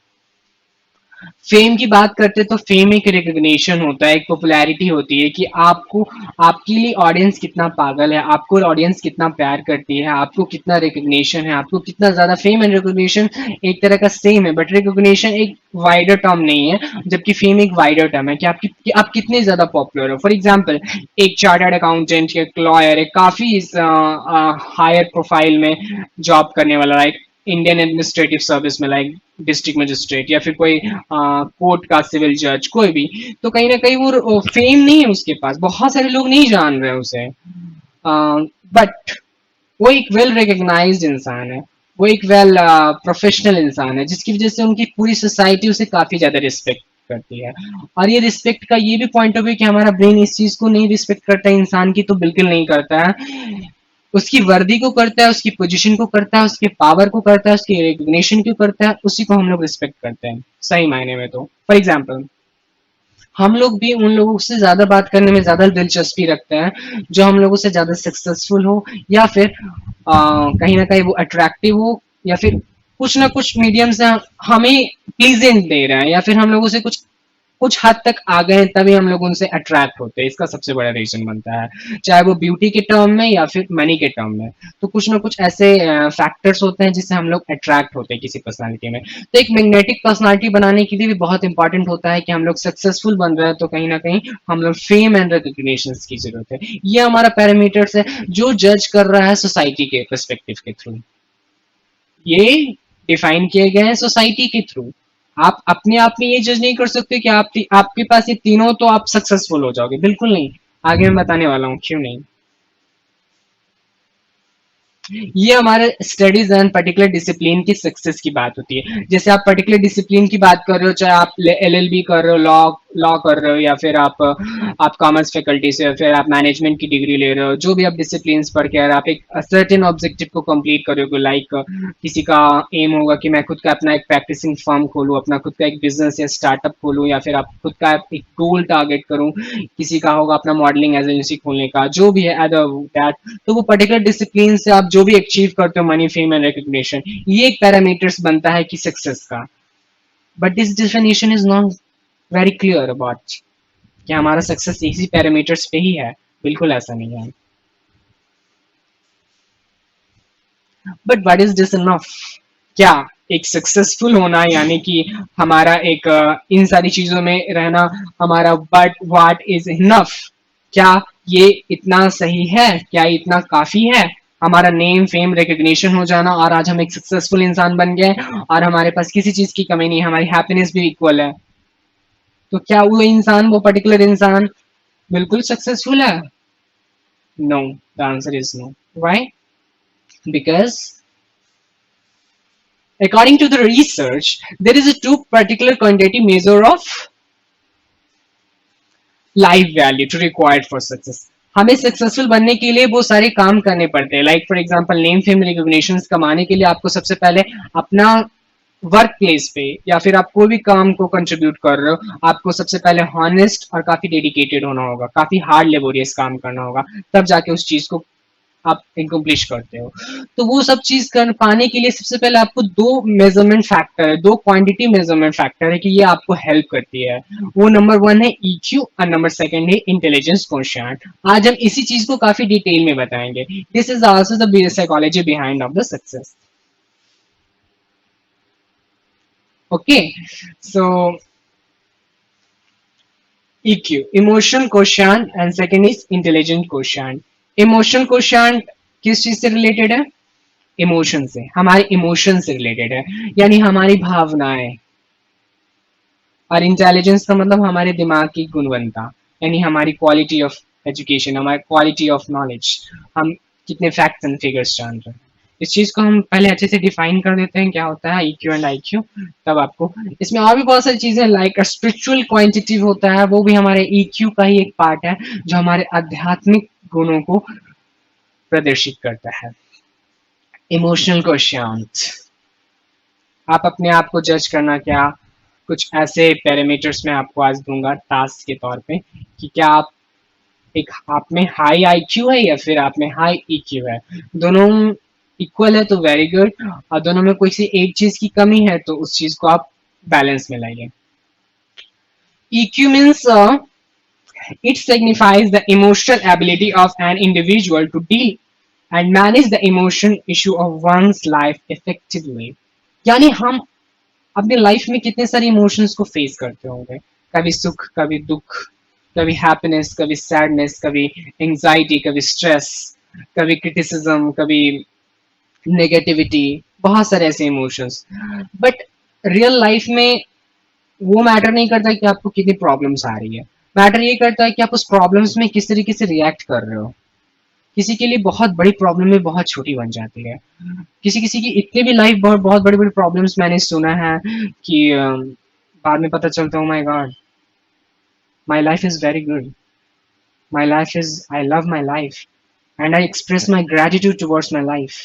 फेम की बात करते तो फेम एक रिकग्निशन होता है, एक पॉपुलैरिटी होती है कि आपको, आपके लिए ऑडियंस कितना पागल है, आपको ऑडियंस कितना प्यार करती है, आपको कितना रिकग्निशन है, आपको कितना ज्यादा। फेम एंड रिकग्निशन एक तरह का सेम है, बट रिकग्निशन एक वाइडर टर्म नहीं है, जबकि फेम एक वाइडर टर्म है कि आप कितने ज्यादा पॉपुलर हो। फॉर एग्जाम्पल, एक चार्टर्ड अकाउंटेंट, एक लॉयर, एक काफी हायर प्रोफाइल में जॉब करने वाला, लाइक इंडियन एडमिनिस्ट्रेटिव सर्विस में, लाइक डिस्ट्रिक्ट मजिस्ट्रेट या फिर कोई कोर्ट का सिविल जज, कोई भी, तो कहीं ना कहीं वो फेम नहीं है उसके पास, बहुत सारे लोग नहीं जान रहे उसे, बट वो एक वेल रिकग्नाइज्ड इंसान है, वो एक वेल प्रोफेशनल इंसान है, जिसकी वजह से उनकी पूरी सोसाइटी उसे काफी ज्यादा रिस्पेक्ट करती है। और ये रिस्पेक्ट का ये भी पॉइंट ऑफ व्यू कि हमारा ब्रेन इस चीज को नहीं रिस्पेक्ट करता है, इंसान की तो बिल्कुल नहीं करता है। उसकी वर्दी को करता है, उसकी पोजीशन को करता है, उसके पावर को करता है, उसकी रिकग्निशन को करता है, उसी को हम लोग रिस्पेक्ट करते हैं सही मायने में। तो फॉर एग्जाम्पल, हम लोग भी उन लोगों से ज्यादा बात करने में ज्यादा दिलचस्पी रखते हैं जो हम लोगों से ज्यादा सक्सेसफुल हो, या फिर कहीं ना कहीं वो अट्रैक्टिव हो, या फिर कुछ ना कुछ मीडियम से हमें प्लीजेंट दे रहे हैं, या फिर हम लोगों से कुछ हद तक आ गए हैं, तभी हम लोग उनसे अट्रैक्ट होते हैं। इसका सबसे बड़ा रीजन बनता है, चाहे वो ब्यूटी के टर्म में या फिर मनी के टर्म में। तो कुछ ना कुछ ऐसे फैक्टर्स होते हैं जिससे हम लोग अट्रैक्ट होते हैं किसी पर्सनालिटी में। तो एक मैग्नेटिक पर्सनालिटी बनाने के लिए भी बहुत इंपॉर्टेंट होता है कि हम लोग सक्सेसफुल बन रहे हैं, तो कहीं ना कहीं हम लोग फेम एंड रिकग्निशन की जरूरत है। ये हमारा पैरामीटर्स है जो जज कर रहा है सोसाइटी के परस्पेक्टिव के थ्रू। ये डिफाइन किए गए हैं सोसाइटी के थ्रू। आप अपने आप में ये जज नहीं कर सकते कि आपके पास ये तीनों तो आप सक्सेसफुल हो जाओगे, बिल्कुल नहीं। आगे मैं बताने वाला हूँ क्यों नहीं। ये हमारे स्टडीज एंड पर्टिकुलर डिसिप्लिन की सक्सेस की बात होती है। जैसे आप पर्टिकुलर डिसिप्लिन की बात कर रहे हो, चाहे आप एलएलबी कर रहे हो, लॉ लॉ कर रहे हो या फिर आप कॉमर्स फैकल्टी से, या फिर आप मैनेजमेंट की डिग्री ले रहे हो, जो भी आप डिसिप्लिन पर के, अगर आप एक सर्टेन ऑब्जेक्टिव को कंप्लीट करोगे, लाइक किसी का एम होगा कि मैं खुद का अपना एक प्रैक्टिसिंग फर्म खोलूँ, अपना खुद का एक बिजनेस या स्टार्टअप खोलूँ, या फिर आप खुद का एक गोल टारगेट करूँ, किसी का होगा अपना मॉडलिंग एजेंसी खोलने का, जो भी है अदर दैट, तो वो पर्टिकुलर डिसिप्लिन से आप जो भी अचीव करते हो, मनी, फेम एंड रिकग्निशन, ये एक पैरामीटर्स बनता है कि सक्सेस का। But this definition is not very clear about कि हमारा सक्सेस इसी पैरामीटर्स पे ही है। बिल्कुल ऐसा नहीं है। But what is this enough? क्या एक सक्सेसफुल होना यानी कि हमारा एक इन सारी चीजों में रहना हमारा, बट व्हाट इज इनफ? क्या ये इतना सही है? क्या ये इतना काफी है? हमारा नेम, फेम, रिकग्निशन हो जाना और आज हम एक सक्सेसफुल इंसान बन गए और हमारे पास किसी चीज की कमी नहीं है, हमारी हैप्पीनेस भी इक्वल है, तो क्या वो इंसान, वो पर्टिकुलर इंसान बिल्कुल सक्सेसफुल है? No, the answer is no. Why? Because according to the research, there is a two particular quantitative measure of life value to required for success. हमें सक्सेसफुल बनने के लिए वो सारे काम करने पड़ते हैं, like for example name, fame, recognition कमाने के लिए आपको सबसे पहले अपना वर्क प्लेस पे या फिर आप कोई भी काम को कंट्रीब्यूट कर रहे हो, आपको सबसे पहले हॉनेस्ट और काफी डेडिकेटेड होना होगा, काफी हार्ड लेबोरियस काम करना होगा, तब जाके उस चीज को आप इनकम्प्लिश करते हो। तो वो सब चीज कर पाने के लिए सबसे पहले आपको दो मेजरमेंट फैक्टर है, दो क्वांटिटी मेजरमेंट फैक्टर है कि ये आपको हेल्प करती है। वो नंबर वन है ईक्यू और नंबर सेकंड है इंटेलिजेंस क्वोशिएंट। आज हम इसी चीज को काफी डिटेल में बताएंगे। This is also the psychology behind of the success. Okay, so EQ, emotional quotient, and second is intelligent quotient. Emotional quotient किस चीज से रिलेटेड है? इमोशन से, हमारे इमोशन से रिलेटेड है, यानी हमारी भावनाएं। और इंटेलिजेंस का मतलब हमारे दिमाग की गुणवत्ता, यानी हमारी क्वालिटी ऑफ एजुकेशन, हमारी क्वालिटी ऑफ नॉलेज, हम कितने फैक्ट्स एंड फिगर्स जान रहे हैं। इस चीज को हम पहले अच्छे से डिफाइन कर देते हैं क्या होता है EQ एंड IQ, तब आपको इसमें और भी बहुत सारी चीजें लाइक स्पिरिचुअल क्वांटिटिव होता है, वो भी हमारे EQ का ही एक पार्ट है, जो हमारे आध्यात्मिक गुणों को प्रदर्शित करता है। इमोशनल क्वेश्चंस, आप अपने आप को जज करना, क्या कुछ ऐसे पैरामीटर्स मैं आपको आज दूंगा टास्क के तौर पे कि क्या आप एक, आप में हाई IQ है या फिर आप में हाई EQ है। दोनों इक्वल है तो वेरी गुड, और दोनों में कोई सी एक चीज की कमी है तो उस चीज को आप बैलेंस में लाइए। EQ means it signifies the emotional ability of an individual to deal and manage the emotion issue of one's life effectively। यानी हम अपनी लाइफ में कितने सारे इमोशंस को फेस करते होंगे, कभी सुख, कभी दुख, कभी हैप्पीनेस, कभी सैडनेस, कभी एंजाइटी, कभी स्ट्रेस, कभी क्रिटिसिज्म, कभी नेगेटिविटी, बहुत सारे ऐसे इमोशंस। बट रियल लाइफ में वो मैटर नहीं करता कि आपको कितनी प्रॉब्लम्स आ रही है, मैटर ये करता है कि आप उस प्रॉब्लम्स में किस तरीके से रिएक्ट कर रहे हो। किसी के लिए बहुत बड़ी प्रॉब्लम में बहुत छोटी बन जाती है, किसी किसी की इतनी भी लाइफ बहुत बहुत बड़ी बड़ी प्रॉब्लम्स मैंने सुना है कि बाद में पता चलता है, my God, my life is very good, my life is, I love my life and I express my gratitude towards my life.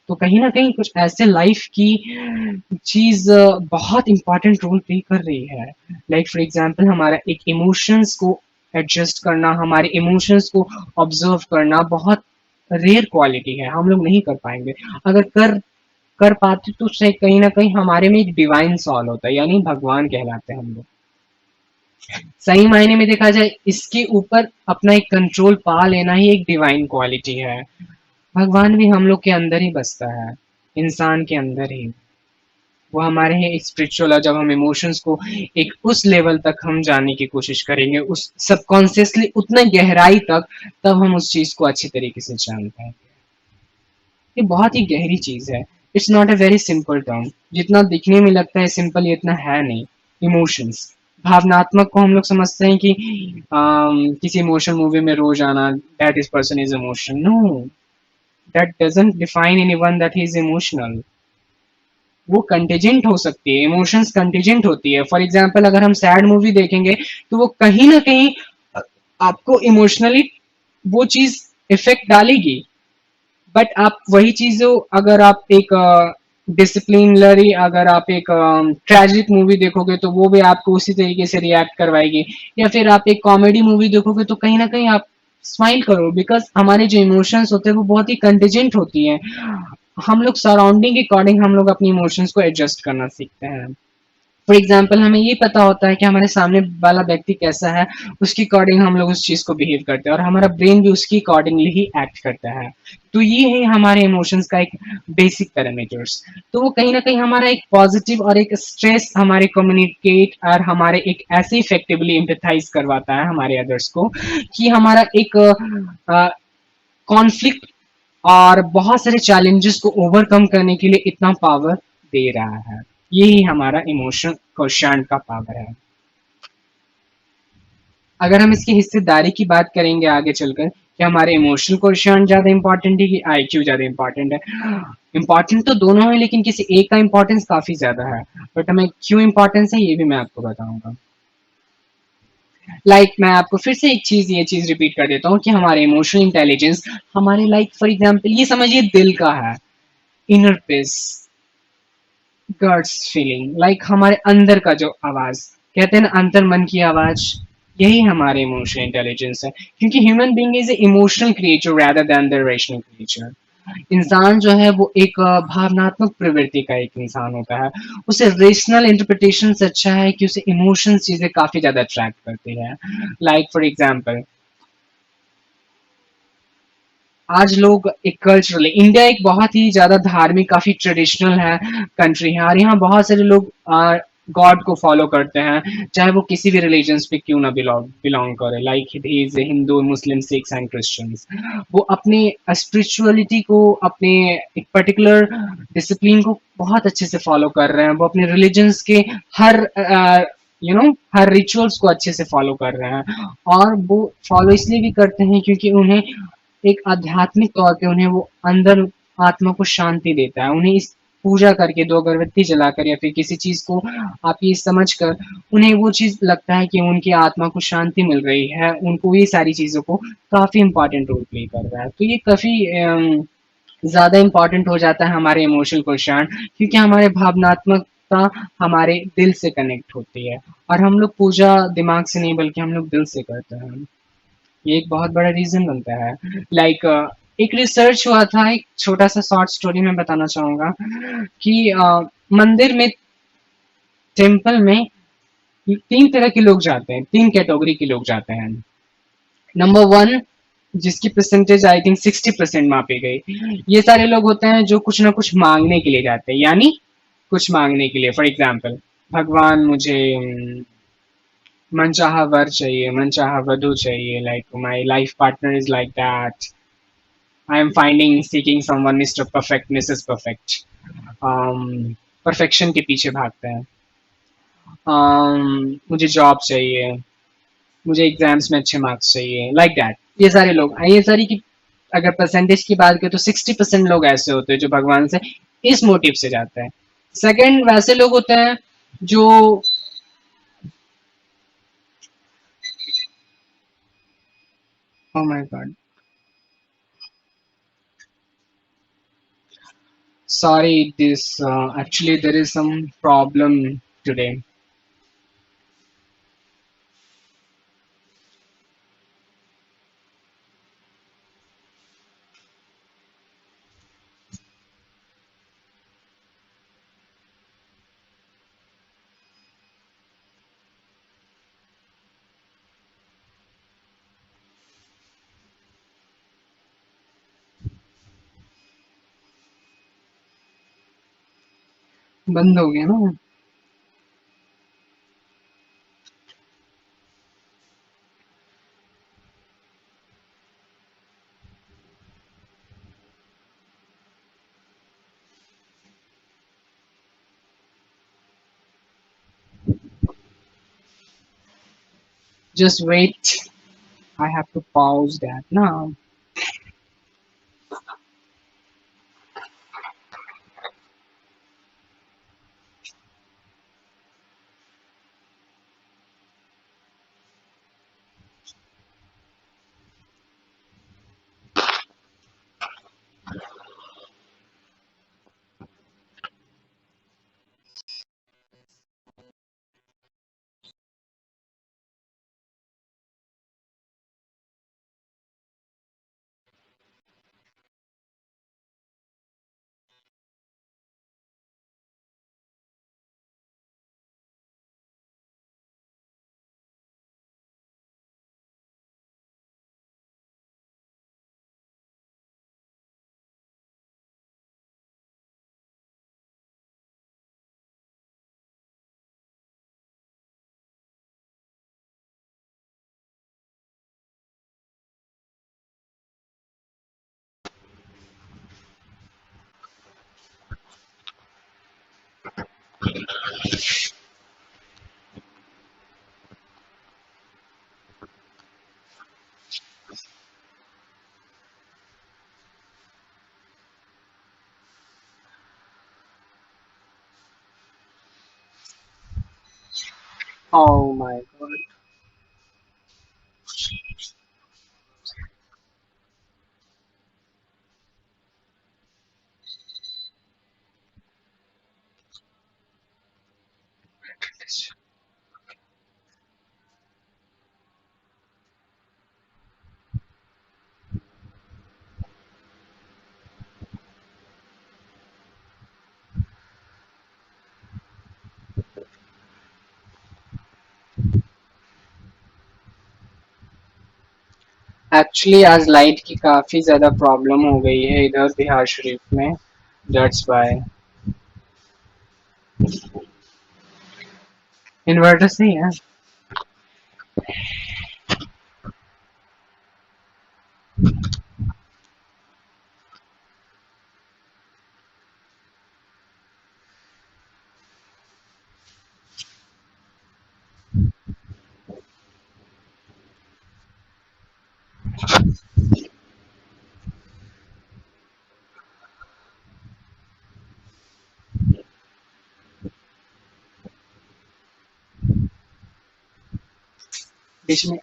तो कहीं ना कहीं कुछ ऐसे लाइफ की चीज बहुत इंपॉर्टेंट रोल प्ले कर रही है। लाइक फॉर एग्जांपल हमारा एक इमोशंस को एडजस्ट करना, हमारे इमोशंस को ऑब्जर्व करना बहुत रेयर क्वालिटी है, हम लोग नहीं कर पाएंगे। अगर कर कर पाते तो उससे कहीं ना कहीं हमारे में एक डिवाइन सॉल होता है, यानी भगवान कहलाते हैं हम लोग। सही मायने में देखा जाए, इसके ऊपर अपना एक कंट्रोल पा लेना ही एक डिवाइन क्वालिटी है। भगवान भी हम लोग के अंदर ही बसता है, इंसान के अंदर ही। वो हमारे हैं एक स्पिरिचुअल है, जब हम इमोशंस को एक उस लेवल तक हम जानने की कोशिश करेंगे, उस सबकॉन्शियसली उतना गहराई तक, तब हम उस चीज को अच्छी तरीके से जानते हैं। ये बहुत ही गहरी चीज है। It's not a very simple term, जितना दिखने में लगता है सिंपल, ये इतना है नहीं। इमोशंस, भावनात्मक को हम लोग समझते हैं कि किसी इमोशन मूवी में रोज आना, that is person is emotion. No, that doesn't define anyone that he is emotional. वो कंटेजेंट हो सकती है, इमोशंस कंटेजेंट होती है। फॉर एग्जाम्पल अगर हम सैड मूवी देखेंगे तो वो कहीं ना कहीं आपको इमोशनली वो चीज इफेक्ट डालेगी। बट आप वही चीजों अगर आप एक डिसिप्लिनरी अगर आप एक ट्रेजिक मूवी देखोगे तो वो भी आपको उसी तरीके से रिएक्ट करवाएगी। या फिर आप एक कॉमेडी मूवी देखोगे तो कहीं ना कहीं आप स्माइल करो, बिकॉज हमारे जो इमोशंस होते हैं वो बहुत ही कंटिजेंट होती हैं। हम लोग सराउंडिंग के अकॉर्डिंग हम लोग अपनी इमोशंस को एडजस्ट करना सीखते हैं। फॉर एग्जाम्पल हमें ये पता होता है कि हमारे सामने वाला व्यक्ति कैसा है, उसके अकॉर्डिंग हम लोग उस चीज को बिहेव करते हैं और हमारा ब्रेन भी उसकी अकॉर्डिंगली ही एक्ट करता है। तो ये है हमारे इमोशंस का एक बेसिक पैरामीटर्स। तो वो कहीं ना कहीं हमारा एक पॉजिटिव और एक स्ट्रेस हमारे कम्युनिकेट और हमारे एक ऐसे इफेक्टिवली एम्पैथाइज करवाता है हमारे अदर्स को कि हमारा एक कॉन्फ्लिक्ट और बहुत सारे चैलेंजेस को ओवरकम करने के लिए इतना पावर दे रहा है। यही हमारा इमोशन क्वेश्चन का पावर है। अगर हम इसकी हिस्सेदारी की बात करेंगे आगे चलकर कि हमारे इमोशनल क्वेश्चन ज्यादा इंपॉर्टेंट है कि आईक्यू ज्यादा इंपॉर्टेंट है, इंपॉर्टेंट तो दोनों है लेकिन किसी एक का इंपॉर्टेंस काफी ज्यादा है। बट हमें क्यों इंपॉर्टेंस है ये भी मैं आपको बताऊंगा। मैं आपको फिर से एक चीज ये चीज रिपीट कर देता हूँ कि हमारे इमोशनल इंटेलिजेंस हमारे फॉर एग्जाम्पल ये समझिए दिल का है, इनर पीस, गट्स फीलिंग, हमारे अंदर का जो आवाज कहते हैं ना, अंतर मन की आवाज, यही हमारे इमोशनल इंटेलिजेंस है। क्योंकि human being is a emotional creature rather than the rational creature. इंसान जो है वो एक भावनात्मक प्रवृत्ति का एक इंसान होता है। उसे रेशनल इंटरप्रिटेशन से अच्छा है कि उसे इमोशंस चीजें काफी ज्यादा अट्रैक्ट करती है। फॉर एग्जाम्पल आज लोग एक कल्चरली इंडिया एक बहुत ही ज्यादा धार्मिक काफी ट्रेडिशनल है कंट्री है और यहाँ बहुत सारे लोग गॉड को फॉलो करते हैं, चाहे वो किसी भी रिलीजन पे क्यों ना बिलोंग बिलोंग करे, is Hindu Muslim Sikhs and Christians. वो अपने स्पिरिचुअलिटी को अपने एक पर्टिकुलर डिसिप्लिन को बहुत अच्छे से फॉलो कर रहे हैं। वो अपने रिलीजन्स के हर हर रिचुअल्स को अच्छे से फॉलो कर रहे हैं। और वो फॉलो इसलिए भी करते हैं क्योंकि उन्हें एक आध्यात्मिक तौर पे उन्हें वो अंदर आत्मा को शांति देता है। उन्हें इस पूजा करके दो अगरबत्ती जलाकर या फिर किसी चीज को आप ये समझ कर उन्हें वो चीज लगता है कि उनकी आत्मा को शांति मिल रही है, उनको ये सारी चीजों को काफी इंपॉर्टेंट रोल प्ले कर रहा है। तो ये काफी ज्यादा इंपॉर्टेंट हो जाता है हमारे इमोशनल क्वेश्चन, क्योंकि हमारे भावनात्मकता हमारे दिल से कनेक्ट होती है। और हम लोग पूजा दिमाग से नहीं बल्कि हम लोग दिल से करते हैं। ये एक बहुत बड़ा रीजन बनता है। एक रिसर्च हुआ था, एक छोटा सा शॉर्ट स्टोरी में बताना चाहूंगा कि मंदिर में, टेम्पल में तीन तरह के लोग जाते हैं, तीन कैटेगरी के लोग जाते हैं। नंबर वन, जिसकी परसेंटेज आई थिंक 60% मापी गई, ये सारे लोग होते हैं जो कुछ ना कुछ मांगने के लिए जाते हैं, यानी कुछ मांगने के लिए। फॉर एग्जाम्पल भगवान मुझे मनचाहा वर चाहिए, मनचाहा वधु चाहिए, my life partner is like that, I am finding seeking someone mister perfect Mrs perfect. Perfection के पीछे भागते हैं। मुझे जॉब चाहिए, मुझे एग्जाम्स में अच्छे मार्क्स चाहिए, लाइक दैट। ये सारे लोग, ये सारी की अगर परसेंटेज की बात करें तो 60% लोग ऐसे होते हैं जो भगवान से इस मोटिव से जाते हैं। सेकंड वैसे लोग होते हैं जो ओ my God, sorry, this actually there is some problem today. बंद हो गया ना। Just wait, I have to pause that now. Oh my god. Actually आज लाइट की काफी ज्यादा प्रॉब्लम हो गई है इधर बिहार शरीफ में, दैट्स व्हाई। इन्वर्टर नहीं है। बीच में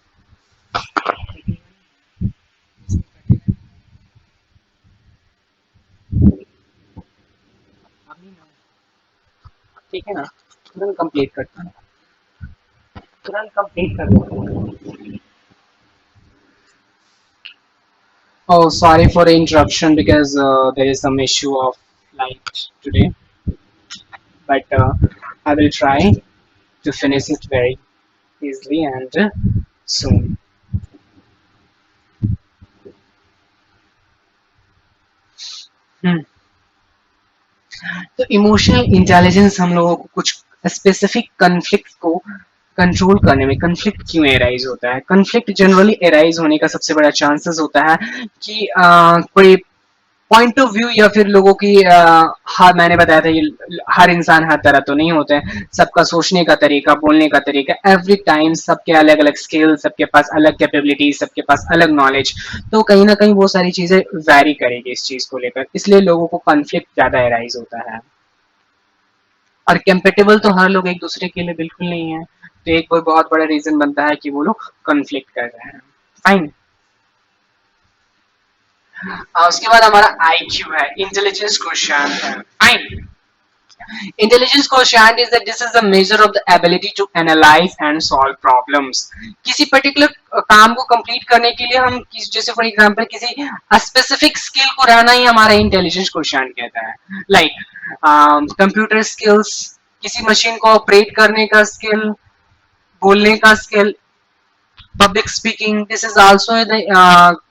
ठीक है ना, तुरंत कंप्लीट करता हूँ, तुरंत कंप्लीट करता हूँ। Oh, sorry for the interruption because there is some issue of light today, but I will try to finish it very easily and soon. Hmm. तो इमोशनल इंटेलिजेंस हम लोगों को कुछ स्पेसिफिक कन्फ्लिक्ट को कंट्रोल करने में, कन्फ्लिक्ट क्यों arise होता है, कन्फ्लिक्ट जनरली एराइज होने का सबसे बड़ा चांसेस होता है कि कोई पॉइंट ऑफ व्यू या फिर लोगों की हर, मैंने बताया था ये हर इंसान हर तरह तो नहीं होते हैं, सबका सोचने का तरीका, बोलने का तरीका, एवरी टाइम सबके अलग अलग स्किल, सबके पास अलग कैपेबिलिटी, सबके पास अलग नॉलेज, तो कहीं ना कहीं वो सारी चीजें वैरी करेगी इस चीज को लेकर, इसलिए लोगों को कॉन्फ्लिक्ट ज्यादा एराइज होता है। और कंपेटेबल तो हर लोग एक दूसरे के लिए बिल्कुल नहीं है, तो एक कोई बहुत बड़ा रीजन बनता है कि वो लोग कॉन्फ्लिक्ट कर रहे हैं। फाइन। उसके बाद हमारा आईक्यू है, इंटेलिजेंस क्वोशिएंट है। Fine. Intelligence quotient is that this is the measure of the ability to analyse and solve problems. किसी पर्टिकुलर काम को कंप्लीट करने के लिए हम जैसे फॉर एग्जांपल किसी स्पेसिफिक स्किल को रहना ही हमारा इंटेलिजेंस क्वोशिएंट कहता है। लाइक कंप्यूटर स्किल्स, किसी मशीन को ऑपरेट करने का स्किल, बोलने का skill, public speaking, this is also the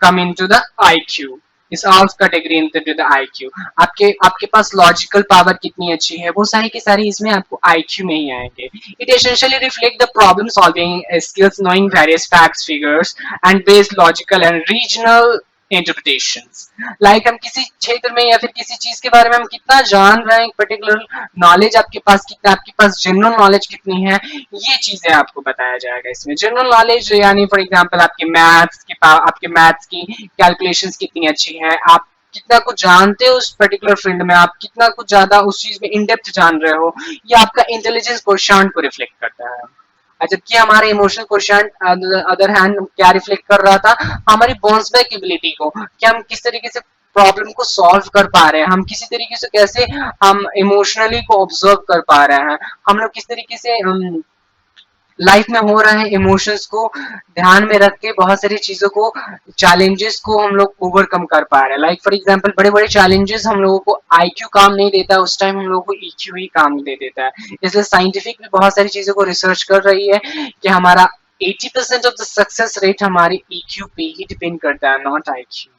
come into the IQ, इस all category into the IQ। आपके आपके पास लॉजिकल पावर कितनी अच्छी है, वो सारी की सारी इसमें आपको IQ में ही आएंगे। It essentially reflect the problem solving skills, knowing various facts, figures and based logical and regional interpretations। Like हम किसी क्षेत्र में या फिर किसी चीज के बारे में हम कितना जान रहे हैं, पर्टिकुलर नॉलेज आपके पास कितना, आपके पास जनरल नॉलेज कितनी है, ये चीजें आपको बताया जाएगा इसमें। जनरल नॉलेज यानी फॉर एग्जांपल आपके मैथ्स की कैलकुलेशंस कितनी अच्छी है, आप कितना कुछ जानते हो उस पर्टिकुलर फील्ड में, आप कितना कुछ ज्यादा उस चीज में इन डेप्थ जान रहे हो, ये आपका इंटेलिजेंस क्वोशिएंट को रिफ्लेक्ट करता है। जबकि हमारे इमोशनल क्वोशिएंट अदर हैंड क्या रिफ्लेक्ट कर रहा था, हमारी बाउंस बैक एबिलिटी को, कि हम किस तरीके से प्रॉब्लम को सॉल्व कर पा रहे हैं, हम किसी तरीके से कैसे हम इमोशनली को ऑब्जर्व कर पा रहे हैं, हम लोग किस तरीके से लाइफ में हो रहे हैं इमोशंस को ध्यान में रख के बहुत सारी चीजों को, चैलेंजेस को हम लोग ओवरकम कर पा रहे हैं। लाइक फॉर एग्जांपल बड़े बड़े चैलेंजेस हम लोगों को आईक्यू काम नहीं देता, उस टाइम हम लोगों को ईक्यू ही काम दे देता है। इसलिए साइंटिफिक भी बहुत सारी चीजों को रिसर्च कर रही है कि हमारा 80% ऑफ द सक्सेस रेट हमारे ईक्यू पे ही डिपेंड करता है, नॉट आईक्यू।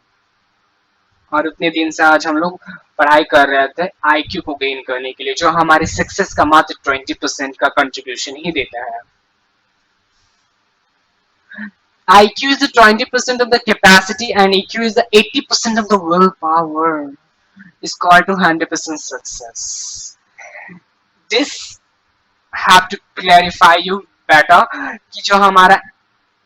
और उतने दिन से आज हम लोग पढ़ाई कर रहे थे आईक्यू को गेन करने के लिए, जो हमारे सक्सेस का मात्र 20% का कंट्रीब्यूशन ही देता है। IQ is the 20% of the capacity and EQ is the 80% of the willpower. Is called to 100% success. This have to clarify you better कि जो हमारा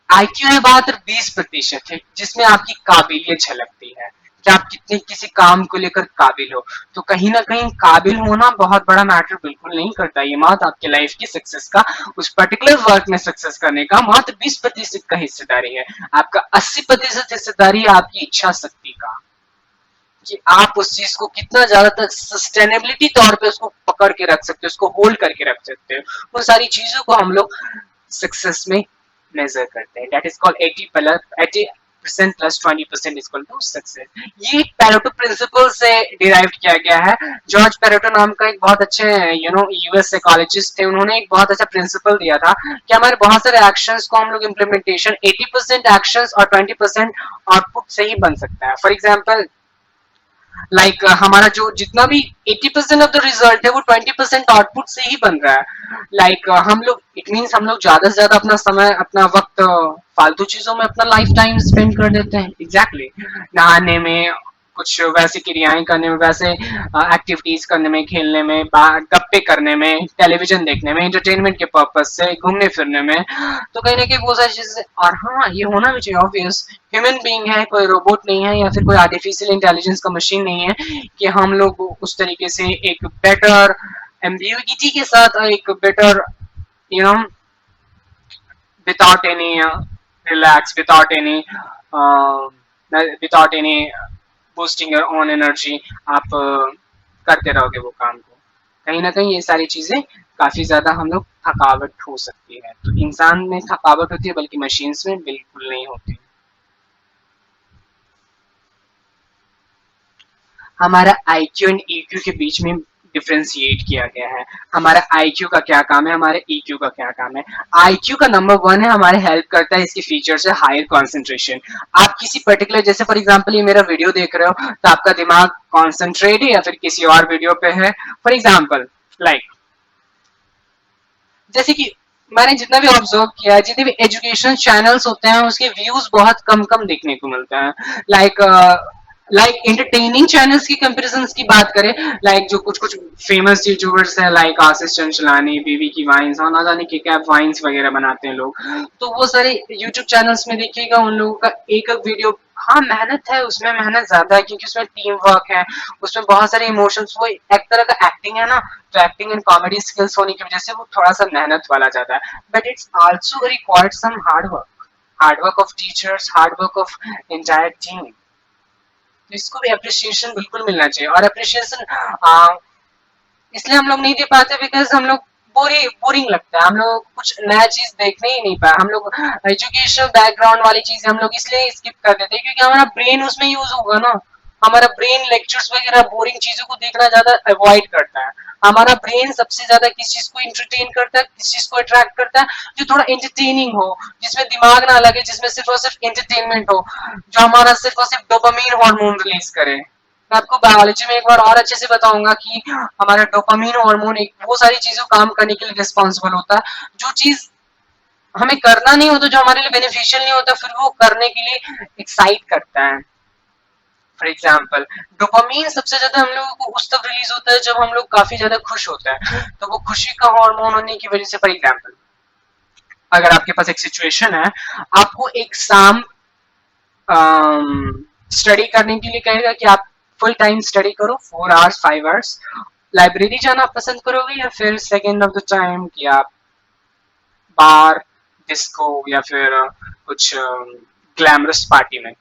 IQ है मात्र 20% है, जिसमें आपकी काबिलियत झलकती है। कि आप कितने किसी काम को लेकर काबिल हो। तो कहीं ना कहीं काबिल होना बहुत बड़ा मैटर बिल्कुल नहीं करता। ये मात्र आपके लाइफ की सक्सेस का, उस पर्टिकुलर वर्क में सक्सेस करने का मात्र 20% का हिस्सेदारी है। आपका 80% हिस्सेदारी है आपकी इच्छा शक्ति का, कि आप उस चीज को कितना ज्यादा तक सस्टेनेबिलिटी तौर पे उसको पकड़ के रख सकते हो, उसको होल्ड करके रख सकते हो। उन सारी चीजों को हम लोग सक्सेस में मेजर करते हैं। That is called 80% plus 20% is equal to success. ये पेरेटो प्रिंसिपल से डिराइव किया गया है। जॉर्ज पेरेटो नाम का एक बहुत अच्छे यूएस साइकोलॉजिस्ट थे। उन्होंने एक बहुत अच्छा प्रिंसिपल दिया था कि हमारे बहुत सारे एक्शंस को हम लोग इम्प्लीमेंटेशन 80% एक्शंस और 20% आउटपुट से ही बन सकता है। फॉर एग्जाम्पल हमारा जो जितना भी 80% ऑफ द रिजल्ट है वो 20% आउटपुट से ही बन रहा है। हम लोग, इट मीन्स हम लोग ज्यादा से ज्यादा अपना समय, अपना वक्त फालतू चीजों में अपना लाइफ टाइम स्पेंड कर देते हैं। Exactly exactly. नहाने में, कुछ वैसी क्रियाएं करने में, वैसे एक्टिविटीज करने में, खेलने में, गप्पे करने में, टेलीविजन देखने में, एंटरटेनमेंट के पर्पज से घूमने फिरने में। तो कहीं ना कहीं वो सारी चीजें, और हाँ ये होना भी चाहिए ऑब्वियस, ह्यूमन बीइंग है, कोई रोबोट नहीं है या फिर कोई आर्टिफिशियल इंटेलिजेंस का मशीन नहीं है कि हम लोग उस तरीके से एक बेटर एम्बिग्यूटी के साथ, एक better you know without any relax, without any boosting your own energy आप करते रहोगे वो काम को। कहीं ना कहीं ये सारी चीजें काफी ज्यादा हम लोग थकावट हो सकती है। तो इंसान में थकावट होती है, बल्कि मशीन्स में बिल्कुल नहीं होती। हमारा आईक्यू एंड ईक्यू के बीच में डिफ्रेंशिएट किया गया है। हमारा आईक्यू का क्या काम है, हमारे ईक्यू का क्या काम है। आईक्यू का नंबर 1 है, हमारे हेल्प करता है, इसके फीचर्स है हायर कंसंट्रेशन। आप किसी पर्टिकुलर, जैसे फॉर एग्जांपल ये मेरा वीडियो देख रहे हो तो आपका दिमाग कॉन्सेंट्रेट है या फिर किसी और वीडियो पे है। फॉर एग्जाम्पल जैसे कि मैंने जितना भी ऑब्जर्व किया है, जितने भी एजुकेशन चैनल्स होते हैं उसके व्यूज बहुत कम कम देखने को मिलते हैं। एंटरटेनिंग चैनल्स की कंपैरिजन की बात करें, जो कुछ कुछ फेमस यूट्यूबर्स हैं, आशीष चंचलानी, बीवी की वाइन्स और ना जाने क्या वाइन्स वगैरह बनाते हैं लोग। तो वो सारे यूट्यूब चैनल्स में देखिएगा उन लोगों का एक एक वीडियो, हाँ मेहनत है उसमें, मेहनत ज्यादा है क्योंकि उसमें टीम वर्क है, उसमें बहुत सारे इमोशंस, वो एक तरह का एक्टिंग है ना। तो एक्टिंग एंड कॉमेडी स्किल्स होने की वजह से वो थोड़ा सा मेहनत वाला जाता है। But it's also required some hard work of teachers, hard work of entire team. तो इसको भी अप्रिसिएशन बिल्कुल मिलना चाहिए। और अप्रिसिएशन इसलिए हम लोग नहीं दे पाते बिकॉज हम लोग बोरिंग लगता है, हम लोग कुछ नया चीज देखने ही नहीं पाए। हम लोग एजुकेशनल बैकग्राउंड वाली चीज हम लोग इसलिए स्किप कर देते हैं क्योंकि हमारा ब्रेन उसमें यूज होगा ना। हमारा ब्रेन लेक्चर्स वगैरह बोरिंग चीजों को देखना ज्यादा अवॉइड करता है। हमारा ब्रेन सबसे ज्यादा किस चीज को इंटरटेन करता है, किस चीज को अट्रैक्ट करता है, जो थोड़ा एंटरटेनिंग हो, जिसमें दिमाग ना लगे, जिसमें सिर्फ और सिर्फ एंटरटेनमेंट हो, जो हमारा सिर्फ और सिर्फ डोपामीन हार्मोन रिलीज करे। मैं आपको बायोलॉजी में एक बार और अच्छे से बताऊंगा कि हमारा डोपामीन हार्मोन एक वो सारी चीजों काम करने के लिए रिस्पॉन्सिबल होता है, जो चीज हमें करना नहीं होता, जो हमारे लिए बेनिफिशियल नहीं होता, फिर वो करने के लिए एक्साइट करता है। फॉर एग्जाम्पल डोपामीन सबसे ज्यादा हम लोगों को उस तब रिलीज होता है जब हम लोग काफी ज्यादा खुश होते हैं। तो वो खुशी का हार्मोन होने की वजह से, फॉर एग्जाम्पल अगर आपके पास एक सिचुएशन है, आपको एक शाम स्टडी करने के लिए कहेगा कि आप फुल टाइम स्टडी करो 4 आवर्स 5 आवर्स, लाइब्रेरी जाना पसंद करोगे या फिर सेकेंड ऑफ द टाइम कि आप बार, डिस्को या फिर कुछ ग्लैमरस पार्टी में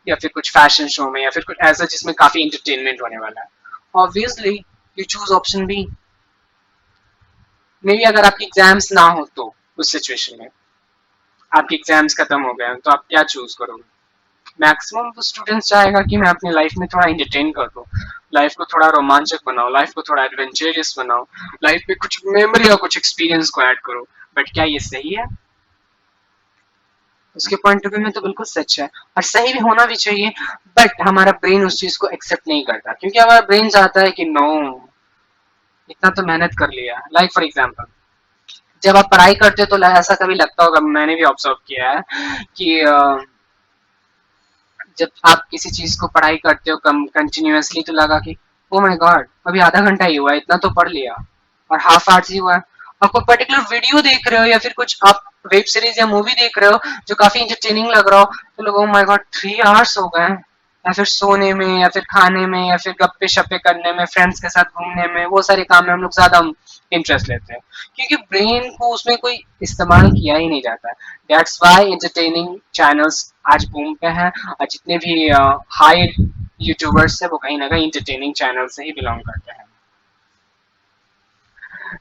या फिर कुछ फैशन शो में या फिर कुछ ऐसा जिसमें काफी एंटरटेनमेंट होने वाला है। Obviously you choose option B. Maybe अगर आपकी एग्जाम्स ना हो तो उस सिचुएशन में आपके एग्जाम्स खत्म हो गए तो आप क्या चूज करोगे? मैक्सिमम तो स्टूडेंट्स चाहेगा कि मैं अपनी लाइफ में थोड़ा एंटरटेन कर दूं, लाइफ को थोड़ा रोमांचक बनाओ, लाइफ को थोड़ा एडवेंचरस बनाओ, लाइफ में कुछ मेमोरी और कुछ एक्सपीरियंस को ऐड करो। बट क्या ये सही है? उसके पॉइंट ऑफ व्यू में तो बिल्कुल सच है और सही भी होना भी चाहिए। बट हमारा ब्रेन उस चीज को एक्सेप्ट नहीं करता क्योंकि हमारा ब्रेन चाहता है कि नो, इतना तो मेहनत कर लिया। फॉर एग्जाम्पल जब आप पढ़ाई करते हो तो ऐसा कभी लगता होगा, मैंने भी ऑब्जर्व किया है कि जब आप किसी चीज को पढ़ाई करते हो कम कंटिन्यूअसली तो लगा कि ओ माय गॉड अभी आधा घंटा ही हुआ है, इतना तो पढ़ लिया, और हाफ आवर्स ही हुआ है। आप कोई पर्टिकुलर वीडियो देख रहे हो या फिर कुछ आप वेब सीरीज या मूवी देख रहे हो जो काफी इंटरटेनिंग लग रहा हो, तो लोग ओ माय गॉड 3 आवर्स हो गए, या फिर सोने में या फिर खाने में या फिर गप्पे शप्पे करने में, फ्रेंड्स के साथ घूमने में, वो सारे काम में हम लोग ज्यादा इंटरेस्ट लेते हैं, क्योंकि ब्रेन को उसमें कोई इस्तेमाल किया ही नहीं जाता है। दैट्स वाई एंटरटेनिंग चैनल्स आज बूम पे हैं, और जितने भी हाई यूट्यूबर्स है वो कहीं ना कहीं इंटरटेनिंग चैनल से ही बिलोंग करते हैं।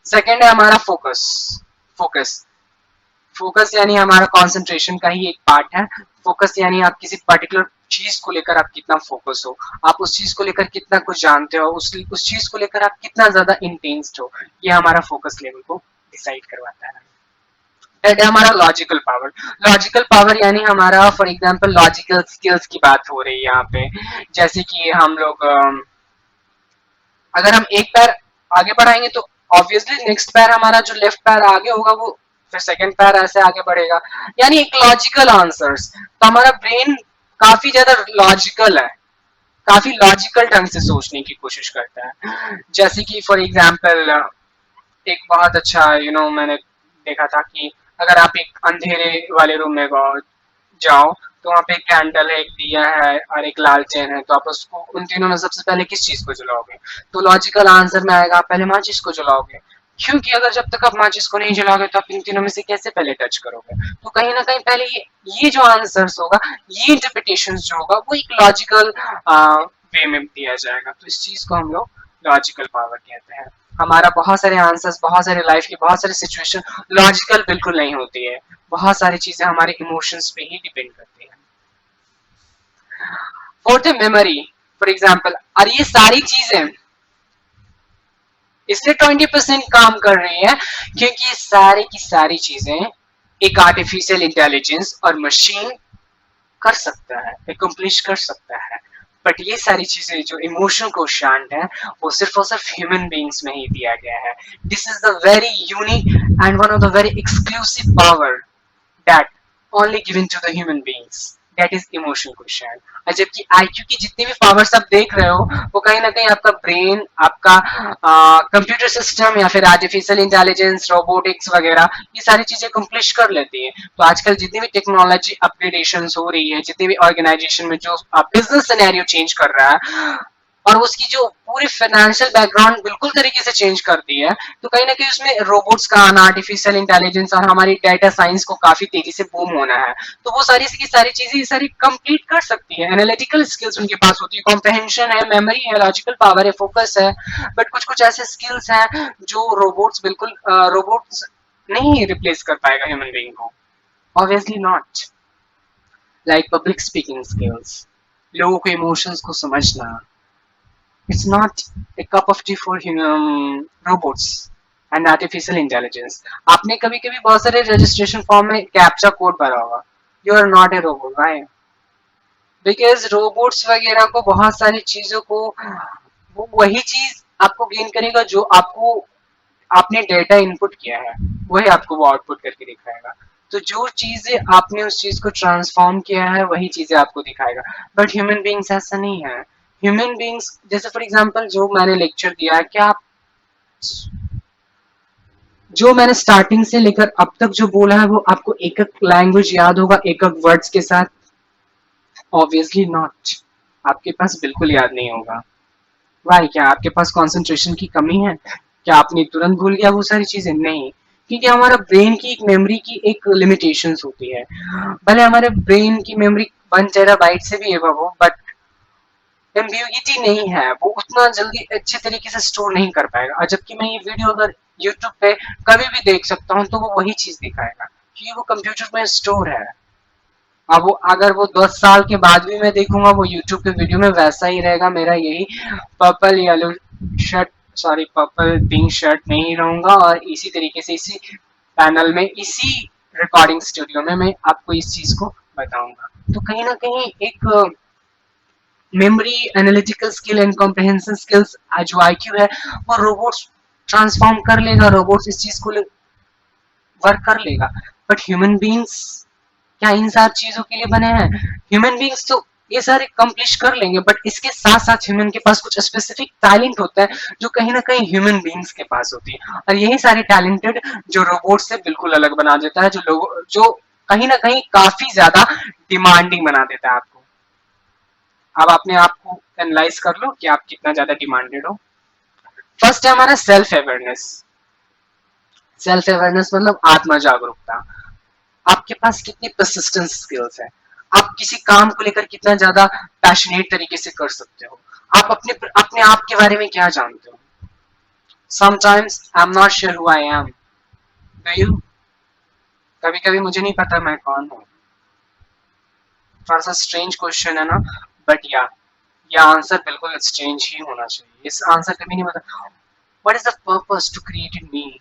सेकेंड है हमारा फोकस। फोकस फोकस यानी हमारा कंसंट्रेशन का ही एक पार्ट है। फोकस यानी आप किसी पर्टिकुलर चीज को लेकर आप कितना फोकस हो, आप उस चीज को लेकर कितना कुछ जानते हो, उस चीज को लेकर आप कितना ज्यादा इंटेंस्ड हो, ये हमारा फोकस लेवल को डिसाइड करवाता है। थर्ड है हमारा लॉजिकल पावर। लॉजिकल पावर यानी हमारा, फॉर एग्जांपल, लॉजिकल स्किल्स की बात हो रही है यहाँ पे। जैसे कि हम लोग अगर हम एक पैर आगे बढ़ाएंगे तो ऑब्वियसली नेक्स्ट पैर हमारा जो लेफ्ट पैर आगे होगा वो फिर सेकंड पैर ऐसे आगे बढ़ेगा, यानी एक लॉजिकल आंसर्स। तो हमारा ब्रेन काफी ज्यादा लॉजिकल है, काफी लॉजिकल ढंग से सोचने की कोशिश करता है। जैसे कि फॉर एग्जांपल एक बहुत अच्छा मैंने देखा था कि अगर आप एक अंधेरे वाले रूम में जाओ, तो वहाँ पे एक कैंडल है, एक दिया है और एक लालटेन है, तो आप उसको उन तीनों में सबसे पहले किस चीज को जलाओगे? तो लॉजिकल आंसर में आएगा आप पहले माचिस को जलाओगे, क्योंकि अगर जब तक आप माचिस को नहीं जलाओगे तो आप इन तीनों में से कैसे पहले टच करोगे? तो कहीं ना कहीं पहले ये जो आंसर्स होगा, ये इंटरप्रिटेशन जो होगा वो एक लॉजिकल वे में दिया जाएगा। तो इस चीज को हम लोग लॉजिकल पावर कहते हैं। हमारा बहुत सारे आंसर्स, बहुत सारे लाइफ की बहुत सारी सिचुएशन लॉजिकल बिल्कुल नहीं होती है, बहुत सारी चीजें हमारे इमोशंस पे ही डिपेंड करती है। फोर्थ है मेमोरी। फॉर एग्जाम्पल, और ये सारी चीजें इसलिए 20% काम कर रही है क्योंकि ये सारी की सारी चीजें एक आर्टिफिशियल इंटेलिजेंस और मशीन कर सकता है, एकम्प्लिश कर सकता है। बट ये सारी चीजें जो इमोशन कोशेंट है वो सिर्फ और सिर्फ ह्यूमन बींग्स में ही दिया गया है। This is the very unique and one of the very exclusive power that only given to the human beings, that is emotion quotient. और जबकि आईक्यू की जितनी भी पावर्स आप देख रहे हो वो कहीं ना कहीं आपका ब्रेन, आपका कंप्यूटर सिस्टम या फिर आर्टिफिशियल इंटेलिजेंस, रोबोटिक्स वगैरह ये सारी चीजें कंप्लीट कर लेती है। तो आजकल जितनी भी टेक्नोलॉजी अपग्रेडेशन हो रही है, जितनी भी ऑर्गेनाइजेशन में जो बिजनेस सिनेरियो चेंज कर रहा है और उसकी जो पूरी फाइनेंशियल बैकग्राउंड बिल्कुल तरीके से चेंज कर दी है, तो कहीं ना कहीं उसमें रोबोट्स का आना, आर्टिफिशियल इंटेलिजेंस और हमारी डाटा साइंस को काफी तेजी से बूम होना है। तो वो सारी की सारी चीजें सारी कंप्लीट कर सकती है। एनालिटिकल स्किल्स उनके पास होती है, कॉम्प्रहेंशन है, मेमोरी है, लॉजिकल पावर है, फोकस है। बट कुछ कुछ ऐसे स्किल्स हैं जो रोबोट्स बिल्कुल रोबोट्स नहीं रिप्लेस कर पाएगा ह्यूमन बीइंग को, obviously not. Like public speaking skills, लोगों के इमोशंस को समझना। It's not a cup of tea for robots and artificial intelligence. आपने कभी कभी बहुत सारे रजिस्ट्रेशन फॉर्म में कैप्चा कोड भरा होगा। You are not a robot, right? Because robots वगैरह को बहुत सारी चीजों को वो वही चीज आपको गेन करेगा जो आपको आपने डेटा इनपुट किया है, वही आपको वो आउटपुट करके दिखाएगा। तो जो चीजें आपने उस चीज को ट्रांसफॉर्म किया है वही चीजें आपको दिखाएगा। बट ह्यूमन बींग्स ऐसा नहीं है। ह्यूमन बींग्स जैसे फॉर एग्जांपल जो मैंने लेक्चर दिया है, क्या आप जो मैंने स्टार्टिंग से लेकर अब तक जो बोला है वो आपको एक एक लैंग्वेज याद होगा, एक एक वर्ड्स के साथ? Obviously not. आपके पास बिल्कुल याद नहीं होगा। वाई? क्या आपके पास कंसंट्रेशन की कमी है? क्या आपने तुरंत भूल गया वो सारी चीजें? नहीं, क्योंकि हमारा ब्रेन की एक मेमोरी की एक लिमिटेशंस होती है। भले हमारे ब्रेन की मेमोरी 1 टेराबाइट से भी एबव हो, बट एम्बिग्यूटी नहीं है, वो उतना जल्दी अच्छे तरीके से स्टोर नहीं कर पाएगा। और जबकि मैं ये वीडियो अगर यूट्यूब पे कभी भी देख सकता हूँ तो वो वही चीज दिखाएगा, क्योंकि वो कंप्यूटर में स्टोर है। अब वो अगर वो 10 साल के बाद भी मैं देखूंगा वो यूट्यूब के वीडियो में वैसा ही रहेगा। मेरा यही purple yellow shirt, sorry purple pink shirt में ही रहूंगा और इसी तरीके से इसी पैनल में, इसी रिकॉर्डिंग स्टूडियो में मैं आपको इस चीज को बताऊंगा। तो कहीं ना कहीं एक memory, analytical skill and comprehension skills जो आईक्यू है वो रोबोट्स ट्रांसफॉर्म कर लेगा, रोबोट्स इस चीज को वर्क कर लेगा। बट ह्यूमन बींग्स क्या इन सब चीजों के लिए बने हैं? ह्यूमन बींग्स तो ये सारे कंप्लीट कर लेंगे, बट इसके साथ साथ ह्यूमन के पास कुछ स्पेसिफिक टैलेंट होता है जो कहीं ना कहीं ह्यूमन बींग्स के पास होती है, और यही सारे टैलेंटेड जो रोबोट से बिल्कुल अलग बना देता है, जो लोग जो कहीं ना कहीं काफी ज्यादा डिमांडिंग बना देता है आपको। अब अपने आप को एनालाइज कर लो कि आप कितना ज्यादा डिमांडेड हो। फर्स्ट है हमारा सेल्फ अवेयरनेस। सेल्फ अवेयरनेस मतलब आत्म जागरूकता। आपके पास कितनी परसिस्टेंस स्किल्स है, आप किसी काम को लेकर कितना ज्यादा पैशनेट तरीके से कर सकते हो, आप अपने अपने आप के बारे में क्या जानते हो। Sometimes I am not sure who I am, do you? कभी कभी मुझे नहीं पता मैं कौन हूँ। थोड़ा सा स्ट्रेंज क्वेश्चन है ना, बट या ये आंसर बिल्कुल स्ट्रेंज ही होना चाहिए। इस आंसर कभी नहीं पता। What is the purpose to created me,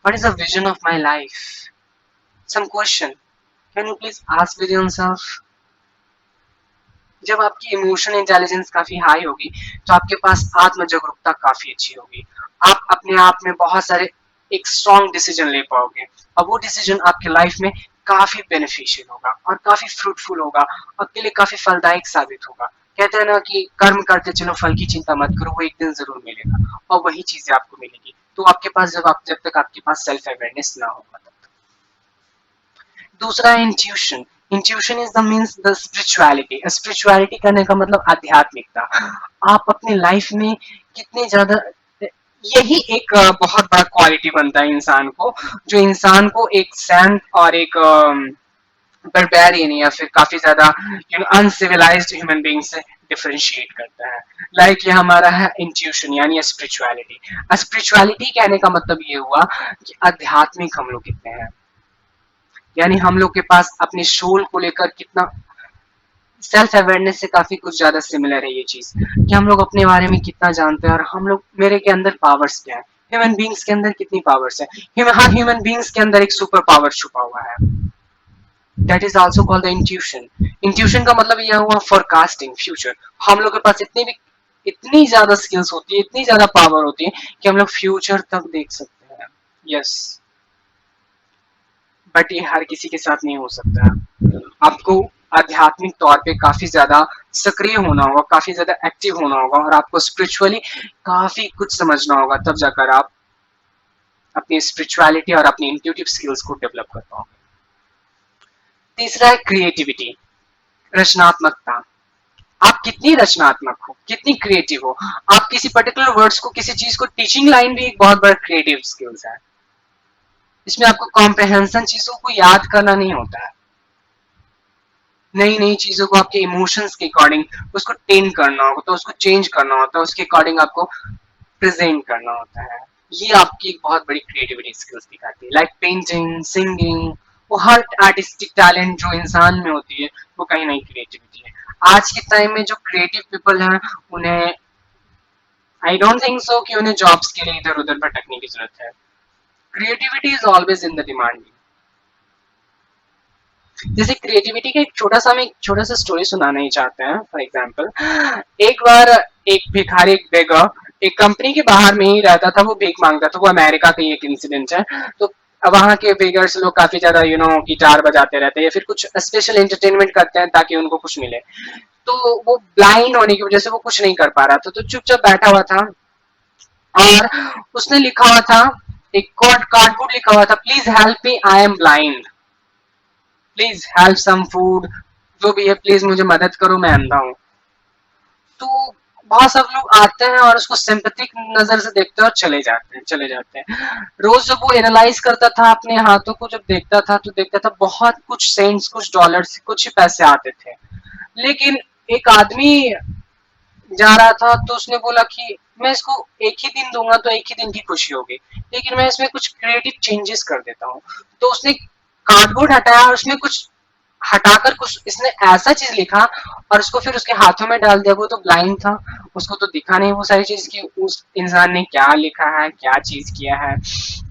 what is the vision of my life, some question can you please ask with yourself. जब आपकी इमोशनल इंटेलिजेंस काफी हाई होगी तो आपके पास आत्म जागरूकता काफी अच्छी होगी। आप अपने आप में बहुत सारे एक स्ट्रॉन्ग डिसीजन ले पाओगे और वो डिसीजन आपके लाइफ में काफी बेनिफिशियल होगा और काफी फ्रूटफुल होगा, आपके लिए काफी फलदायक साबित होगा। कहते हैं ना कि कर्म करते चलो, फल की चिंता मत करो, वो एक दिन जरूर मिलेगा और वही चीजें आपको मिलेगी। तो आपके पास जब तक आपके पास सेल्फ अवेयरनेस ना होगा तब तक। दूसरा है intuition. Intuition is the means the spirituality. Spirituality करने का मतलब आध्यात्मिकता। आप अपने लाइफ में कितने ज्यादा, यही एक बहुत बड़ा क्वालिटी बनता है इंसान को, जो इंसान को एक सैंट और एक बर्बेरियन या फिर काफी ज्यादा अनसिविलाइज्ड ह्यूमन बीइंग से डिफरेंशिएट करता है। लाइक ये हमारा है इंट्यूशन यानी स्पिरिचुअलिटी। स्पिरिचुअलिटी कहने का मतलब ये हुआ कि आध्यात्मिक हम लोग कितने हैं, यानी हम लोग के पास अपने सोल को लेकर कितना, सेल्फ अवेयरनेस से काफी कुछ ज्यादा सिमिलर है ये चीज कि हम लोग अपने बारे में कितना जानते हैं और हम लोग, मेरे के अंदर पावर्स क्या है, ह्यूमन बींग्स के अंदर कितनी पावर्स है। हर ह्यूमन बींग्स के अंदर एक सुपर पावर छुपा हुआ है। That is also called the intuition. Intuition का मतलब यह हुआ फोरकास्टिंग फ्यूचर। हम लोग के पास इतनी ज्यादा स्किल्स होती है, इतनी ज्यादा पावर होती है कि हम लोग फ्यूचर तक देख सकते हैं। यस, बट ये हर किसी के साथ नहीं हो सकता। आपको आध्यात्मिक तौर पे काफी ज्यादा सक्रिय होना होगा, काफी ज्यादा एक्टिव होना होगा और आपको स्पिरिचुअली काफी कुछ समझना होगा, तब जाकर आप अपनी स्पिरिचुअलिटी और अपनी इंट्यूटिव स्किल्स को डेवलप कर पाओगे। तीसरा है क्रिएटिविटी, रचनात्मकता। आप कितनी रचनात्मक हो, कितनी क्रिएटिव हो। आप किसी पर्टिकुलर वर्ड्स को, किसी चीज को, टीचिंग लाइन भी एक बहुत बड़ा क्रिएटिव स्किल्स है। इसमें आपको कॉम्प्रहेंशन, चीजों को याद करना नहीं होता है, नई नई चीजों को आपके इमोशंस के अकॉर्डिंग उसको टेन करना होगा, तो उसको चेंज करना होता है, उसके अकॉर्डिंग आपको प्रेजेंट करना होता है। ये आपकी एक बहुत बड़ी क्रिएटिविटी स्किल्स दिखाती है। लाइक पेंटिंग, सिंगिंग, वो हर आर्टिस्टिक टैलेंट जो इंसान में होती है वो कहीं ना क्रिएटिविटी है। आज के टाइम में जो क्रिएटिव पीपल हैं उन्हें, आई डोंट थिंक सो कि उन्हें जॉब्स के लिए इधर उधर भटकने की जरूरत है। Creativity is always in the demand. जैसे क्रिएटिविटी का एक छोटा सा स्टोरी सुनाना ही चाहते हैं। फॉर एग्जाम्पल, एक बार एक भिखारी, एक बेगर, एक कंपनी के बाहर में ही रहता था, वो भीख मांगता था। वो अमेरिका का ही एक इंसिडेंट है। तो वहाँ के बेगर्स लोग काफी ज्यादा गिटार बजाते रहते हैं या फिर कुछ स्पेशल एंटरटेनमेंट करते हैं ताकि उनको कुछ मिले। तो वो ब्लाइंड होने की वजह से वो कुछ नहीं कर पा रहा था, तो चुपचाप बैठा हुआ था और उसने लिखा हुआ था, एक कार्डबोर्ड लिखा हुआ था, please help me, I am blind, please help some food, जो भी है प्लीज मुझे मदद करो, मैं अंधा हूँ। तो बहुत सब लोग आते हैं और उसको सिंपैथिक नजर से देखते हैं और चले जाते हैं। रोज जब वो एनालाइज करता था अपने हाथों को, जब देखता था तो देखता था बहुत कुछ सेंट्स, कुछ डॉलर्स, कुछ ही पैसे आते थे। लेकिन एक आदमी जा रहा था तो उसने बोला कि मैं इसको एक ही दिन दूंगा तो एक ही दिन की खुशी होगी, लेकिन मैं इसमें कुछ क्रिएटिव चेंजेस कर देता हूँ। तो उसने कार्डबोर्ड हटाया और उसमें कुछ हटाकर कुछ इसने ऐसा चीज लिखा और उसको फिर उसके हाथों में डाल दिया। वो तो ब्लाइंड था, उसको तो दिखा नहीं वो सारी चीज कि उस इंसान ने क्या लिखा है, क्या चीज किया है।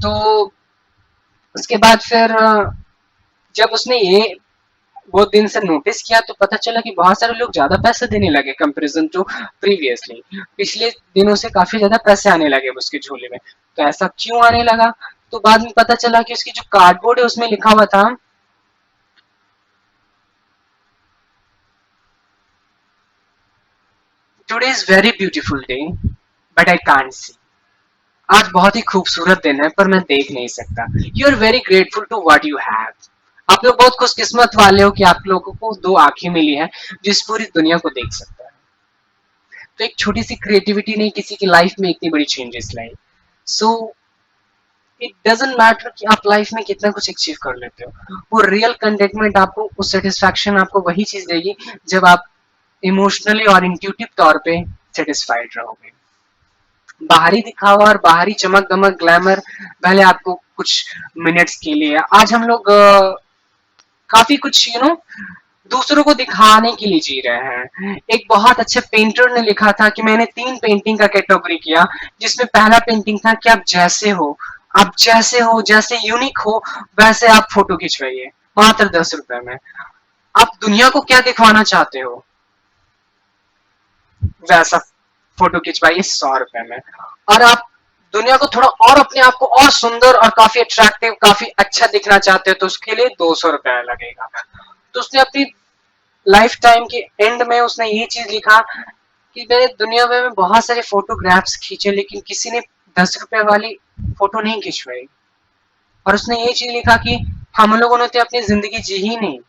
तो उसके बाद फिर जब उसने ये वो दिन से नोटिस किया तो पता चला कि बहुत सारे लोग ज्यादा पैसे देने लगे कंपैरिजन टू प्रीवियसली। पिछले दिनों से काफी ज्यादा पैसे आने लगे उसके झोले में। तो ऐसा क्यों आने लगा? तो बाद में पता चला कि उसकी जो कार्डबोर्ड है उसमें लिखा हुआ था, today is very beautiful day but I can't see. आज बहुत ही खूबसूरत दिन है पर मैं देख नहीं सकता। You are very grateful to what you have. आप लोग बहुत खुशकिस्मत वाले हो कि आप लोगों को दो आंखें मिली है जो इस पूरी दुनिया को देख सकता है। तो एक छोटी सी क्रिएटिविटी ने किसी की लाइफ में इतनी बड़ी changes lie. So it doesn't matter कि आप लाइफ में कितना कुछ अचीव कर लेते हो, वो रियल कंटेंटमेंट आपको, वो सेटिस्फैक्शन आपको वही चीज देगी जब आप इमोशनली और इंट्यूटिव तौर पे सेटिस्फाइड रहोगे। बाहरी दिखावा और बाहरी चमक दमक ग्लैमर पहले आपको कुछ मिनट्स के लिए, आज हम लोग काफी कुछ दूसरों को दिखाने के लिए जी रहे हैं। एक बहुत अच्छे पेंटर ने लिखा था कि मैंने 3 पेंटिंग का कैटेगरी किया, जिसमें पहला पेंटिंग था कि आप जैसे हो, जैसे यूनिक हो वैसे आप फोटो खिंचवाइए मात्र 10 रुपए में। आप दुनिया को क्या दिखवाना चाहते हो वैसा फोटो खिंचवाइए 100 रुपए में। और आप दुनिया को थोड़ा और अपने आप को और सुंदर और काफी अट्रैक्टिव, काफी अच्छा दिखना चाहते हो तो उसके लिए 200 रुपया लगेगा। तो उसने अपनी लाइफ टाइम के एंड में उसने ये चीज लिखा कि मैंने दुनिया में बहुत सारे फोटोग्राफ्स खींचे लेकिन किसी ने 10 रुपए वाली फोटो नहीं खिंचवाई। और उसने ये चीज लिखा कि हम लोगों ने तो अपनी जिंदगी जी ही नहीं,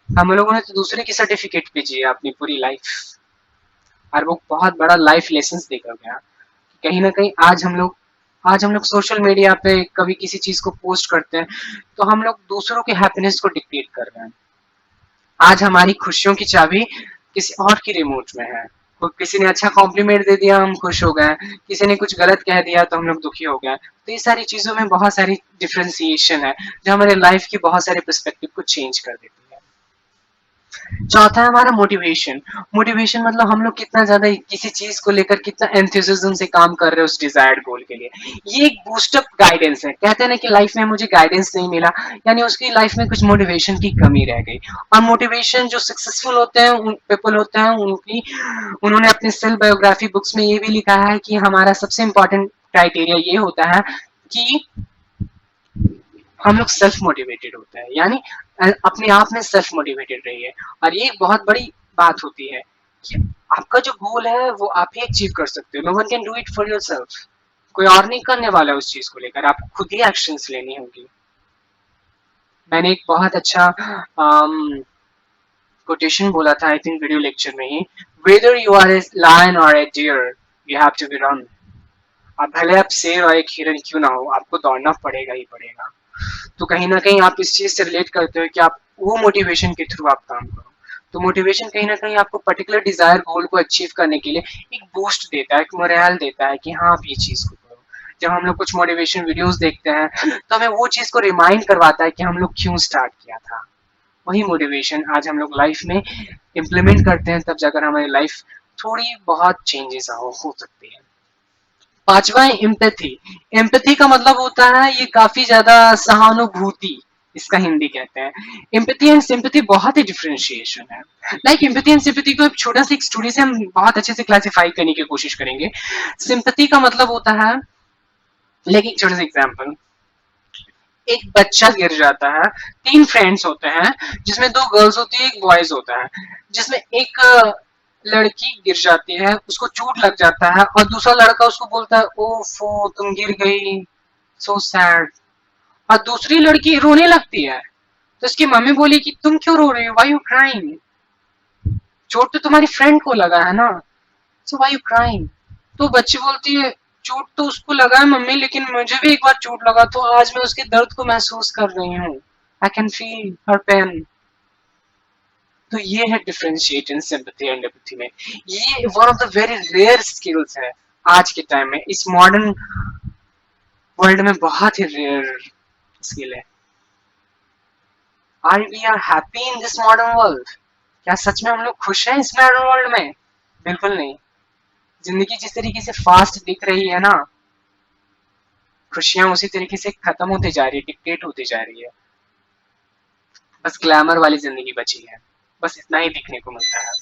हम लोगों ने तो दूसरे की सर्टिफिकेट पे जी अपनी पूरी लाइफ। और वो बहुत बड़ा लाइफ लेसन देकर गया। कहीं ना कहीं आज हम लोग सोशल मीडिया पे कभी किसी चीज को पोस्ट करते हैं तो हम लोग दूसरों के हैप्पीनेस को डिक्टेट कर रहे हैं। आज हमारी खुशियों की चाबी किसी और की रिमोट में है। किसी ने अच्छा कॉम्प्लीमेंट दे दिया हम खुश हो गए, किसी ने कुछ गलत कह दिया तो हम लोग दुखी हो गए। तो ये सारी चीजों में बहुत सारी डिफ्रेंसिएशन है जो हमारे लाइफ की बहुत सारे पर्सपेक्टिव को चेंज कर देती है। चौथा है हमारा मोटिवेशन। मोटिवेशन मतलब हम लोग कितना ज्यादा किसी चीज को लेकर कितना एंथुसिज्म से काम कर रहे हैं उस डिजायर्ड गोल के लिए। ये एक बूस्टअप गाइडेंस है। कहते हैं ना कि लाइफ में मुझे गाइडेंस नहीं मिला, यानी उसकी लाइफ में कुछ मोटिवेशन की कमी रह गई। और मोटिवेशन जो सक्सेसफुल होते हैं उन पीपल होते हैं उनकी, उन्होंने अपने सेल्फ बायोग्राफी बुक्स में ये भी लिखा है कि हमारा सबसे इंपॉर्टेंट क्राइटेरिया ये होता है कि हम लोग सेल्फ मोटिवेटेड होते हैं, यानी अपने आप में सेल्फ मोटिवेटेड रहिए। और ये एक बहुत बड़ी बात होती है कि आपका जो गोल है वो आप ही अचीव कर सकते हो। No one can do it for yourself. कोई और नहीं करने वाला है उस चीज को लेकर, आपको खुद ही एक्शंस लेनी होगी। मैंने एक बहुत अच्छा कोटेशन बोला था आई थिंक वीडियो लेक्चर में ही, whether you are a lion और a deer you have to be run. अब भले आप शेर और एक हिरन क्यों ना हो, आपको दौड़ना पड़ेगा ही पड़ेगा। तो कहीं ना कहीं आप इस चीज से रिलेट करते हो कि आप वो मोटिवेशन के थ्रू आप काम करो। तो मोटिवेशन कहीं ना कहीं आपको पर्टिकुलर डिजायर गोल को अचीव करने के लिए एक बूस्ट देता है, एक मोरल देता है कि हाँ आप ये चीज को करो। जब हम लोग कुछ मोटिवेशन वीडियोस देखते हैं तो हमें वो चीज को रिमाइंड करवाता है कि हम लोग क्यों स्टार्ट किया था। वही मोटिवेशन आज हम लोग लाइफ में इम्प्लीमेंट करते हैं, तब जाकर हमारी लाइफ थोड़ी बहुत चेंजेस हो सकती है। पांचवा है एम्पैथी। एम्पैथी का मतलब होता है ये काफी ज्यादा सहानुभूति, इसका हिंदी कहते हैं। एम्पैथी एंड सिंपैथी बहुत ही डिफरेंशिएशन है। लाइक एम्पैथी एंड सिंपैथी को एक छोटा सा एक स्टोरी से हम बहुत अच्छे से क्लासिफाई करने की कोशिश करेंगे। सिंपैथी का मतलब होता है, लेकिन एक छोटा सा एग्जांपल, एक बच्चा गिर जाता है, 3 फ्रेंड्स होते हैं जिसमें 2 गर्ल्स होती है, एक बॉयज होता है। जिसमें एक लड़की गिर जाती है, उसको चोट लग जाता है और दूसरा लड़का उसको बोलता है ओफो तुम गिर गई, सो सैड। और दूसरी लड़की रोने लगती है तो उसकी मम्मी बोली कि तुम क्यों रो रही हो, व्हाई यू क्राइंग, चोट तो तुम्हारी फ्रेंड को लगा है ना, सो व्हाई यू क्राइंग। तो बच्ची बोलती है चोट तो उसको लगा है मम्मी, लेकिन मुझे भी एक बार चोट लगा तो आज मैं उसके दर्द को महसूस कर रही हूँ, I can feel her pain. तो ये है डिफरेंशिएट इन सिंपैथी एंड एम्पैथी में। ये one of the very rare skills है आज के टाइम में, इस मॉडर्न वर्ल्ड में बहुत ही रेयर स्किल है। Are we are happy in this modern world? क्या सच में हम लोग खुश हैं इस मॉडर्न वर्ल्ड में? बिल्कुल नहीं। जिंदगी जिस तरीके से फास्ट दिख रही है ना, खुशियां उसी तरीके से खत्म होती जा रही है, डिक्टेट होती जा रही है। बस ग्लैमर वाली जिंदगी बची है, बस इतना ही दिखने को मिलता है।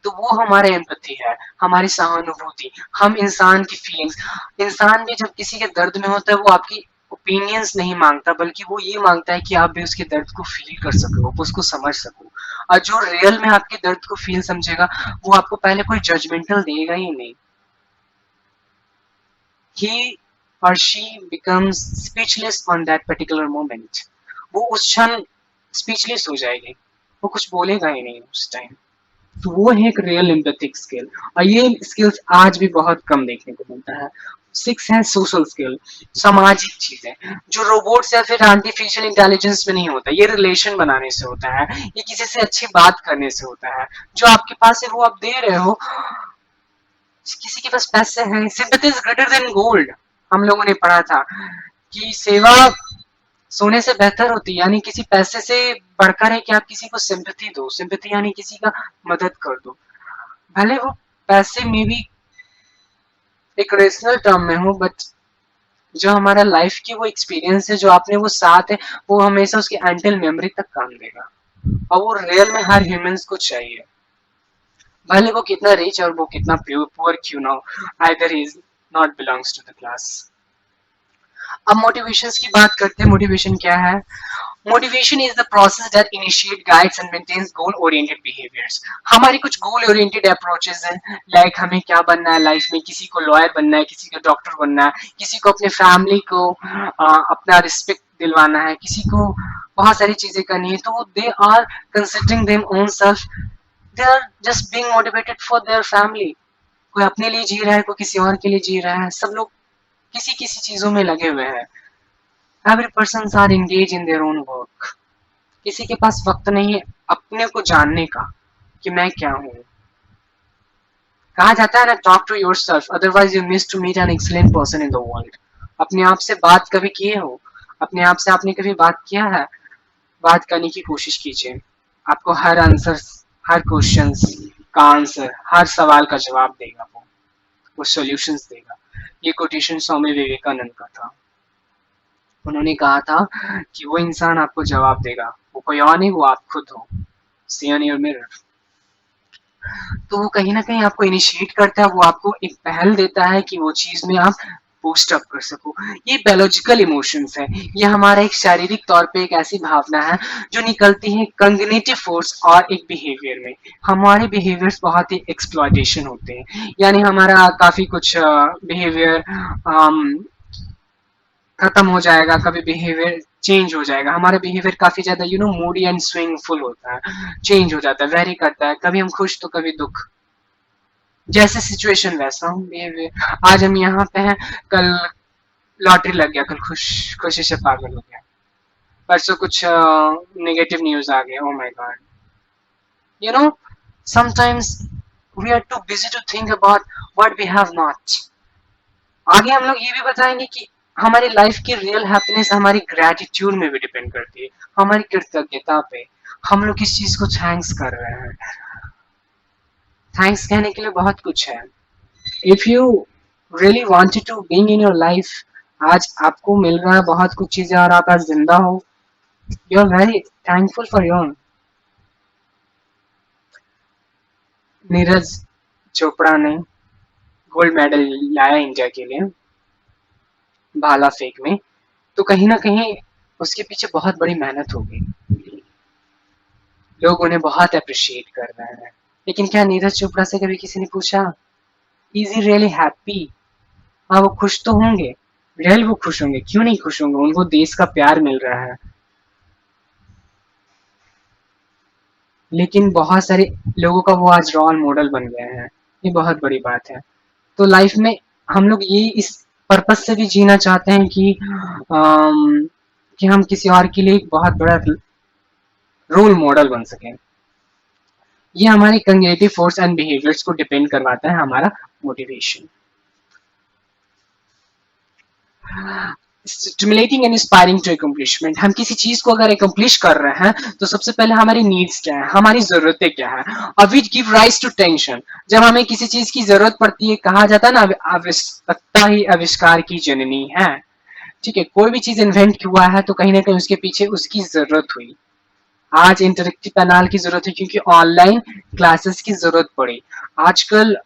तो वो हमारे एम्पैथी है, हमारी सहानुभूति। हम इंसान की फीलिंग्स, इंसान भी जब किसी के दर्द में होता है वो आपकी ओपिनियंस नहीं मांगता, बल्कि वो ये मांगता है कि आप भी उसके दर्द को फील कर सको, उसको समझ सको। और जो रियल में आपके दर्द को फील समझेगा वो आपको पहले कोई जजमेंटल देगा ही नहीं। He or she becomes speechless on that particular moment. वो उस क्षण स्पीचलेस हो जाएगी, वो कुछ बोलेगा ही नहीं उस टाइम। तो वो है एक रियल एम्पैथिक स्किल, और ये स्किल्स आज भी बहुत कम देखने को मिलता है। सिक्स है सोशल स्किल, सामाजिक चीजें, जो रोबोट्स या फिर आर्टिफिशियल इंटेलिजेंस में नहीं होता। ये रिलेशन बनाने से होता है, ये किसी से अच्छी बात करने से होता है। जो आपके पास है वो आप दे रहे हो, किसी के पास पैसे हैं। Sympathy is greater than gold, हम लोगों ने पढ़ा था कि सेवा सोने से बेहतर होती है, यानी किसी पैसे से बढ़कर है कि आप किसी को सिंपैथी दो। सिंपैथी यानी किसी का मदद कर दो, भले वो पैसे में भी एक रेशनल टर्म में हो, बट जो हमारा लाइफ की वो एक्सपीरियंस है, जो आपने वो साथ है, वो हमेशा उसकी एंटल मेमोरी तक काम देगा, और वो रियल में हर ह्यूमंस को चाहिए, भले वो कितना रिच और वो कितना पुअर क्यों ना हो, either is not belongs to the class. अब मोटिवेशंस की बात करते हैं। मोटिवेशन क्या है? Motivation is the process that initiate guides and maintains goal oriented behaviours. हमारी कुछ गोल ओरिएंटेड अप्रोचेस हैं, लाइक हमें क्या बनना है लाइफ में, किसी को लॉयर बनना है, किसी को डॉक्टर बनना है, किसी को अपने फैमिली को अपना रिस्पेक्ट दिलवाना है, किसी को बहुत सारी चीजें करनी है। तो they are considering them own self, they are just being motivated for their family. कोई अपने लिए जी रहा है, कोई किसी और के लिए जी रहा है, सब लोग किसी किसी चीजों में लगे हुए हैं। Every person are engage in their own work. किसी के पास वक्त नहीं है अपने को जानने का कि मैं क्या हूँ। कहा जाता है ना, talk to yourself, otherwise you miss to meet an excellent person in the world. अपने आप से बात कभी किए हो? अपने आप से आपने कभी बात किया है? बात करने की कोशिश कीजिए, आपको हर आंसर, हर क्वेश्चन का आंसर, हर सवाल का जवाब देगा वो सॉल्यूशंस देगा। ये कोटेशन स्वामी विवेकानंद का था। उन्होंने कहा था कि वो इंसान आपको जवाब देगा, वो कोई और नहीं, वो आप खुद हो। सी ऑन योर मिरर। तो वो कहीं ना कहीं आपको इनिशिएट करता है, वो आपको एक पहल देता है कि वो चीज में आप बूस्ट अप कर सको। ये बायोलॉजिकल इमोशंस है, ये हमारा एक शारीरिक तौर पे एक ऐसी भावना है जो निकलती है कॉग्निटिव फोर्स और एक बिहेवियर में। हमारे बिहेवियर्स बहुत ही एक्सप्लॉयटेशन होते हैं, यानी हमारा काफी कुछ बिहेवियर खत्म हो जाएगा, कभी बिहेवियर चेंज हो जाएगा। हमारा बिहेवियर काफी ज्यादा मूडी एंड स्विंगफुल होता है, चेंज हो जाता है, वेरी करता है, कभी हम खुश तो कभी दुख, जैसे सिचुएशन वैसा हम बिहेवियर। आज हम यहाँ पे हैं, कल लॉटरी लग गया, कल खुशी से पागल हो गया, परसों कुछ नेगेटिव न्यूज आ गया, oh my god. You know sometimes we are too busy to think about what we have not. आगे हम लोग ये भी बताएंगे कि हमारी लाइफ की रियल हैप्पीनेस हमारी ग्रेटिट्यूड में भी डिपेंड करती है, हमारी कृतज्ञता पे, हम लोग किस चीज को थैंक्स कर रहे हैं। थैंक्स कहने के लिए बहुत कुछ है। If you really wanted to being in your life, आज आपको मिल रहा है बहुत कुछ चीजें और आप आज जिंदा हो, you are very thankful for your. Neeraj Chopra ने गोल्ड मेडल लाया इंडिया के लिए भाला फेंक में, तो कहीं ना कहीं उसके पीछे बहुत बड़ी मेहनत होगी, लोग उन्हें बहुत अप्रिशिएट कर रहे हैं। लेकिन क्या नीरज चोपड़ा से कभी किसी ने पूछा इज ही रियली हैप्पी? हाँ, वो खुश तो होंगे, रियल वो खुश होंगे, क्यों नहीं खुश होंगे, उनको देश का प्यार मिल रहा है। लेकिन बहुत सारे लोगों का वो आज रोल मॉडल बन गए हैं, ये बहुत बड़ी बात है। तो लाइफ में हम लोग ये इस पर्पज से भी जीना चाहते हैं कि हम किसी और के लिए एक बहुत बड़ा रोल मॉडल बन सकें। ये हमारी कॉग्निटिव फोर्स एंड बिहेवियर्स को डिपेंड करवाता है, हमारा मोटिवेशन। Stimulating and inspiring to accomplishment. हम किसी चीज को अगर अकम्प्लिश कर रहे हैं तो सबसे पहले हमारी नीड्स क्या है, हमारी जरूरतें क्या है, और which give rise to tension. जब हमें किसी चीज की जरूरत पड़ती है, कहा जाता है ना, आवश्यकता ही आविष्कार की जननी है। ठीक है, कोई भी चीज इन्वेंट हुआ है तो कहीं ना कहीं उसके पीछे उसकी जरूरत हुई। आज इंटरेक्टिव पैनल की जरूरत है क्योंकि ऑनलाइन क्लासेस की जरूरत पड़ी। आजकल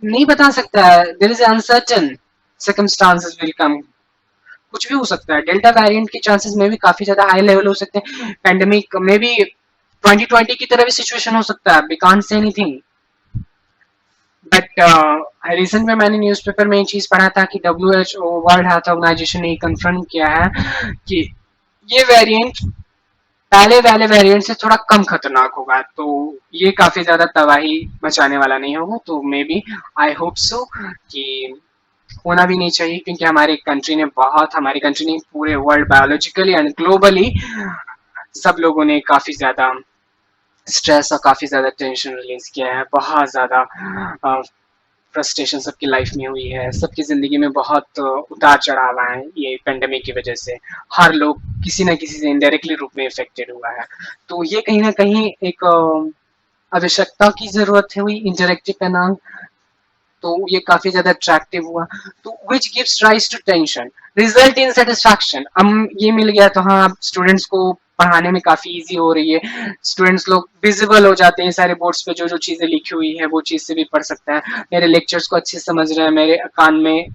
नहीं बता सकता है, there is uncertain circumstances will come, कुछ भी हो सकता है। डेल्टा वेरिएंट के चांसेस में भी काफी ज्यादा हाई लेवल हो सकते हैं। पेंडेमिक में भी 2020 की तरह भी सिचुएशन हो सकता है, we can't say anything. But recent में मैंने न्यूज़पेपर में एक चीज पढ़ा था कि WHO वर्ल्ड हेल्थ ऑर्गेनाइजेशन ने कंफर्म किया है कि ये वेरिएंट पहले वाले वेरिएंट से थोड़ा कम खतरनाक होगा, तो ये काफी ज्यादा तबाही मचाने वाला नहीं होगा, तो may B I hope so कि होना भी नहीं चाहिए, क्योंकि हमारी कंट्री ने पूरे वर्ल्ड बायोलॉजिकली एंड ग्लोबली सब लोगों ने काफी ज्यादा स्ट्रेस और काफी ज्यादा टेंशन रिलीज किया है, बहुत ज्यादा फ्रस्ट्रेशन सबकी लाइफ में हुई है, सबकी जिंदगी में बहुत उतार चढ़ाव आए हैं ये पेंडेमिक की वजह से। हर लोग किसी न किसी से इनडायरेक्टली रूप में इफेक्टेड हुआ है, तो ये कहीं ना कहीं एक आवश्यकता की जरूरत है हुई इंटरेक्टिव पैनल, तो ये काफी ज्यादा अट्रैक्टिव हुआ, तो which gives rise to tension result in satisfaction. हम ये मिल गया तो हाँ स्टूडेंट्स को पढ़ाने में काफी इजी हो रही है, स्टूडेंट्स लोग विजिबल हो जाते हैं सारे बोर्ड्स पे, जो जो चीजें लिखी हुई है वो चीज से भी पढ़ सकते हैं, मेरे लेक्चर्स को अच्छे से समझ रहे हैं, मेरे कान में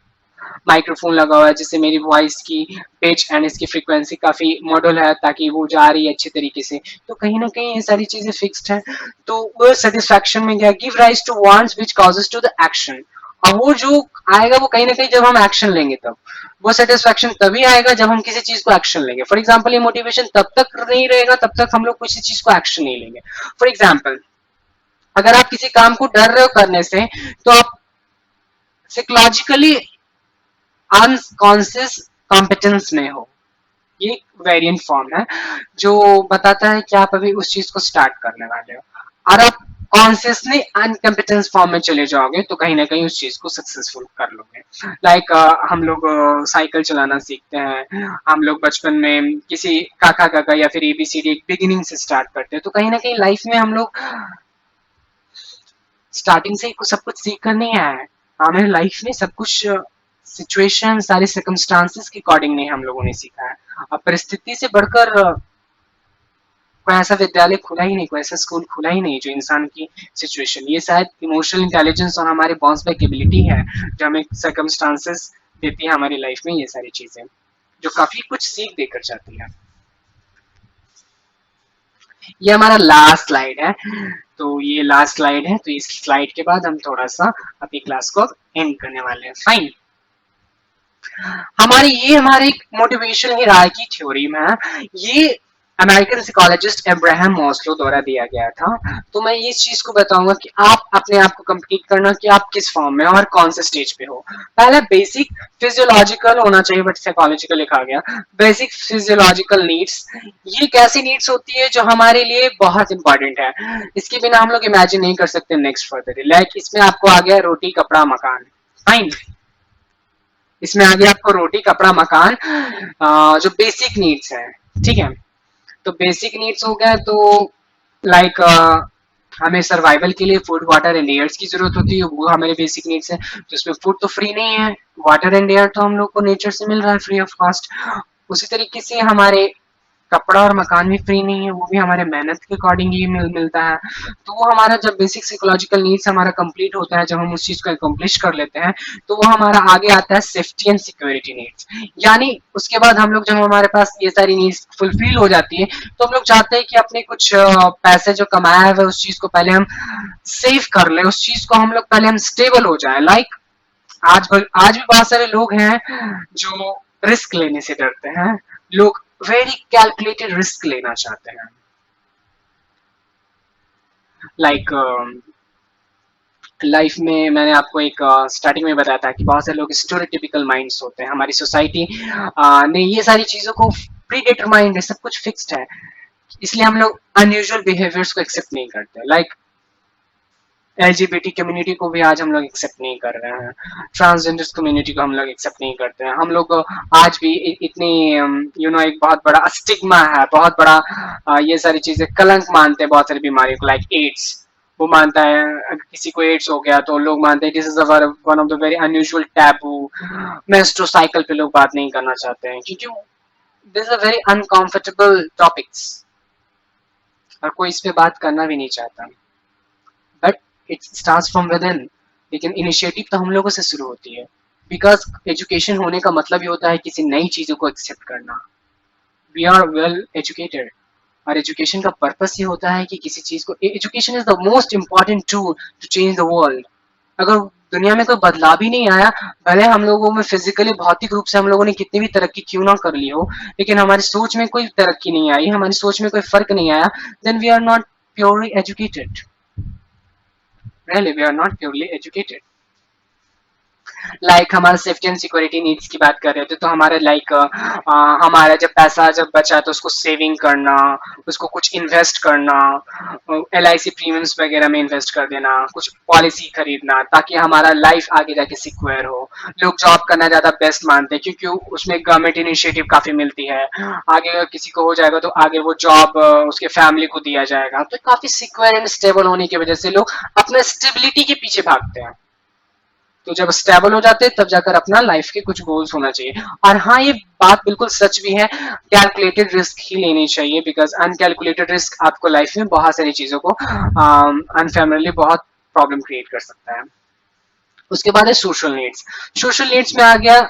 माइक्रोफोन लगा हुआ है जिससे मेरी वॉइस की पिच एंड इसकी फ्रीक्वेंसी काफी मॉडल है ताकि वो जा रही है अच्छे तरीके से, तो कहीं ना कहीं ये सारी चीजें फिक्स्ड है, तो वो सेटिस्फैक्शन में गया, give rise to wants which causes to the action. और वो जो आएगा वो कहीं ना कहीं जब हम एक्शन लेंगे तब, वो सेटिस्फैक्शन तभी आएगा जब हम किसी चीज को एक्शन लेंगे। फॉर एग्जाम्पल ये मोटिवेशन तब तक नहीं रहेगा तब तक हम लोग किसी चीज को एक्शन नहीं लेंगे। फॉर एग्जाम्पल अगर आप किसी काम को डर रहे हो करने से, तो आप साइकोलॉजिकली अनकॉन्शियस कॉम्पिटेंस में हो, ये वेरिएंट फॉर्म है जो बताता है कि आप अभी उस चीज को स्टार्ट करने वाले हो, और आप कॉन्शियसली अनकम्पिटेंस फॉर्म में चले जाओगे तो कहीं ना कहीं उस चीज को सक्सेसफुल कर लोगे। लाइक हम लोग साइकिल चलाना सीखते हैं, हम लोग बचपन में किसी काका काका या फिर एबीसीडी एक बिगिनिंग से स्टार्ट करते हैं, तो कहीं ना कहीं लाइफ में हम लोग स्टार्टिंग से ही सब कुछ सीख कर नहीं आया है, हमें लाइफ में सब कुछ सिचुएशन सारे सर्कमस्टांसेस के अकॉर्डिंग नहीं हम लोगों ने सीखा है। अब परिस्थिति से बढ़कर कोई ऐसा विद्यालय खुला ही नहीं, कोई ऐसा स्कूल खुला ही नहीं जो इंसान की सिचुएशन, ये शायद इमोशनल इंटेलिजेंस और हमारे बाउंस बैक एबिलिटी है जो हमें सर्कमस्टांसेस देती है हमारी लाइफ में, ये सारी चीजें जो काफी कुछ सीख देकर जाती है। ये हमारा लास्ट स्लाइड है, तो ये लास्ट स्लाइड है, तो इस स्लाइड के बाद हम थोड़ा सा अपनी क्लास को एंड करने वाले हैं। फाइन, हमारे मोटिवेशन ही राय की थ्योरी में ये अमेरिकन साइकोलॉजिस्ट अब्राहम मॉस्लो द्वारा दिया गया था। तो मैं इस चीज को बताऊंगा कि आप अपने आप को कंप्लीट करना कि आप किस फॉर्म में हो और कौन से स्टेज पे हो। पहला बेसिक फिजियोलॉजिकल होना चाहिए, बट साइकोलॉजिकल लिखा गया। बेसिक फिजियोलॉजिकल नीड्स, ये कैसी नीड्स होती है जो हमारे लिए बहुत इंपॉर्टेंट है, इसके बिना हम लोग इमेजिन नहीं कर सकते नेक्स्ट फर्दर। लाइक इसमें आपको आ गया रोटी कपड़ा मकान, फाइन, इसमें आगे आपको रोटी कपड़ा मकान जो बेसिक नीड्स है, ठीक है। तो बेसिक नीड्स हो गया, तो लाइक हमें सर्वाइवल के लिए फूड वाटर एंड एयर्स की जरूरत होती है, वो हमारे बेसिक नीड्स है। तो इसमें फूड तो फ्री नहीं है, वाटर एंड एयर तो हम लोग को नेचर से मिल रहा है फ्री ऑफ कॉस्ट। उसी तरीके से हमारे कपड़ा और मकान भी फ्री नहीं है, वो भी हमारे मेहनत के अकॉर्डिंग ही मिलता है। तो वो हमारा जब बेसिक साइकोलॉजिकल नीड्स हमारा कंप्लीट होता है, जब हम उस चीज को अकम्प्लिश कर लेते हैं, तो वो हमारा आगे आता है सेफ्टी एंड सिक्योरिटी नीड्स। यानी उसके बाद हम लोग जब हमारे पास ये सारी नीड्स फुलफिल हो जाती है, तो हम लोग चाहते हैं कि अपने कुछ पैसे जो कमाया है उस चीज को पहले हम सेव कर ले, उस चीज को हम लोग पहले हम स्टेबल हो जाए। लाइक आज भी बहुत सारे लोग हैं जो रिस्क लेने से डरते हैं, लोग वेरी कैलकुलेटेड रिस्क लेना चाहते हैं। लाइक लाइफ में मैंने आपको एक स्टार्टिंग में बताया था कि बहुत सारे लोग स्टोरिटिपिकल माइंड्स होते हैं, हमारी सोसाइटी ने ये सारी चीजों को प्री डिटरमाइंड है, सब कुछ फिक्स्ड है, इसलिए हम लोग अनयूजुअल बिहेवियर्स को एक्सेप्ट नहीं करते। लाइक एलजीबीटी कम्युनिटी को भी आज हम लोग एक्सेप्ट नहीं कर रहे हैं, ट्रांसजेंडर कम्युनिटी को हम लोग एक्सेप्ट नहीं करते हैं, हम लोग आज भी इतनी एक बहुत बड़ा स्टिग्मा है, बहुत बड़ा ये सारी चीजें कलंक मानते हैं बहुत सारी बीमारियों को। लाइक एड्स, वो मानता है अगर किसी को एड्स हो गया तो लोग मानते हैं this is one of the very unusual taboo. Menstrual cycle पे लोग बात नहीं करना चाहते हैं क्योंकि this is a very uncomfortable topics और कोई इस पे बात करना भी नहीं चाहता, but it starts from with in. लेकिन इनिशिएटिव तो हम लोगों से शुरू होती है, बिकॉज एजुकेशन होने का मतलब ही होता है किसी नई चीजों को एक्सेप्ट करना। वी आर वेल एजुकेटेड और एजुकेशन का पर्पस ये होता है कि किसी चीज को, education is the most important tool to change the world. अगर दुनिया में कोई बदलाव ही नहीं आया। भले हम लोगों में फिजिकली भौतिक रूप से हम लोगों ने कितनी भी तरक्की क्यों ना कर ली हो, लेकिन हमारी सोच में कोई तरक्की नहीं आई, हमारी सोच में कोई फर्क नहीं आया, then we are not purely educated. Really we are not purely educated. हमारा सेफ्टी एंड सिक्योरिटी नीड्स की बात कर रहे थे, तो हमारे हमारा जब पैसा जब बचा तो उसको सेविंग करना, उसको कुछ इन्वेस्ट करना, LIC प्रीमियम्स वगैरह में इन्वेस्ट कर देना, कुछ पॉलिसी खरीदना ताकि हमारा लाइफ आगे जाके सिक्योर हो। लोग जॉब करना ज्यादा बेस्ट मानते हैं क्योंकि उसमें गवर्नमेंट इनिशिएटिव काफी मिलती है। आगे अगर किसी को हो जाएगा तो आगे वो जॉब उसके फैमिली को दिया जाएगा, तो काफी सिक्योर एंड स्टेबल होने की वजह से लोग अपने स्टेबिलिटी के पीछे भागते हैं। तो जब स्टेबल हो जाते हैं तब जाकर अपना लाइफ के कुछ गोल्स होना चाहिए। और हाँ, ये बात बिल्कुल सच भी है, कैलकुलेटेड रिस्क ही लेनी चाहिए, बिकॉज अनकैलकुलेटेड रिस्क आपको लाइफ में बहुत सारी चीजों को अनफेमिलियरली बहुत प्रॉब्लम क्रिएट कर सकता है। उसके बाद है सोशल नीड्स। सोशल नीड्स में आ गया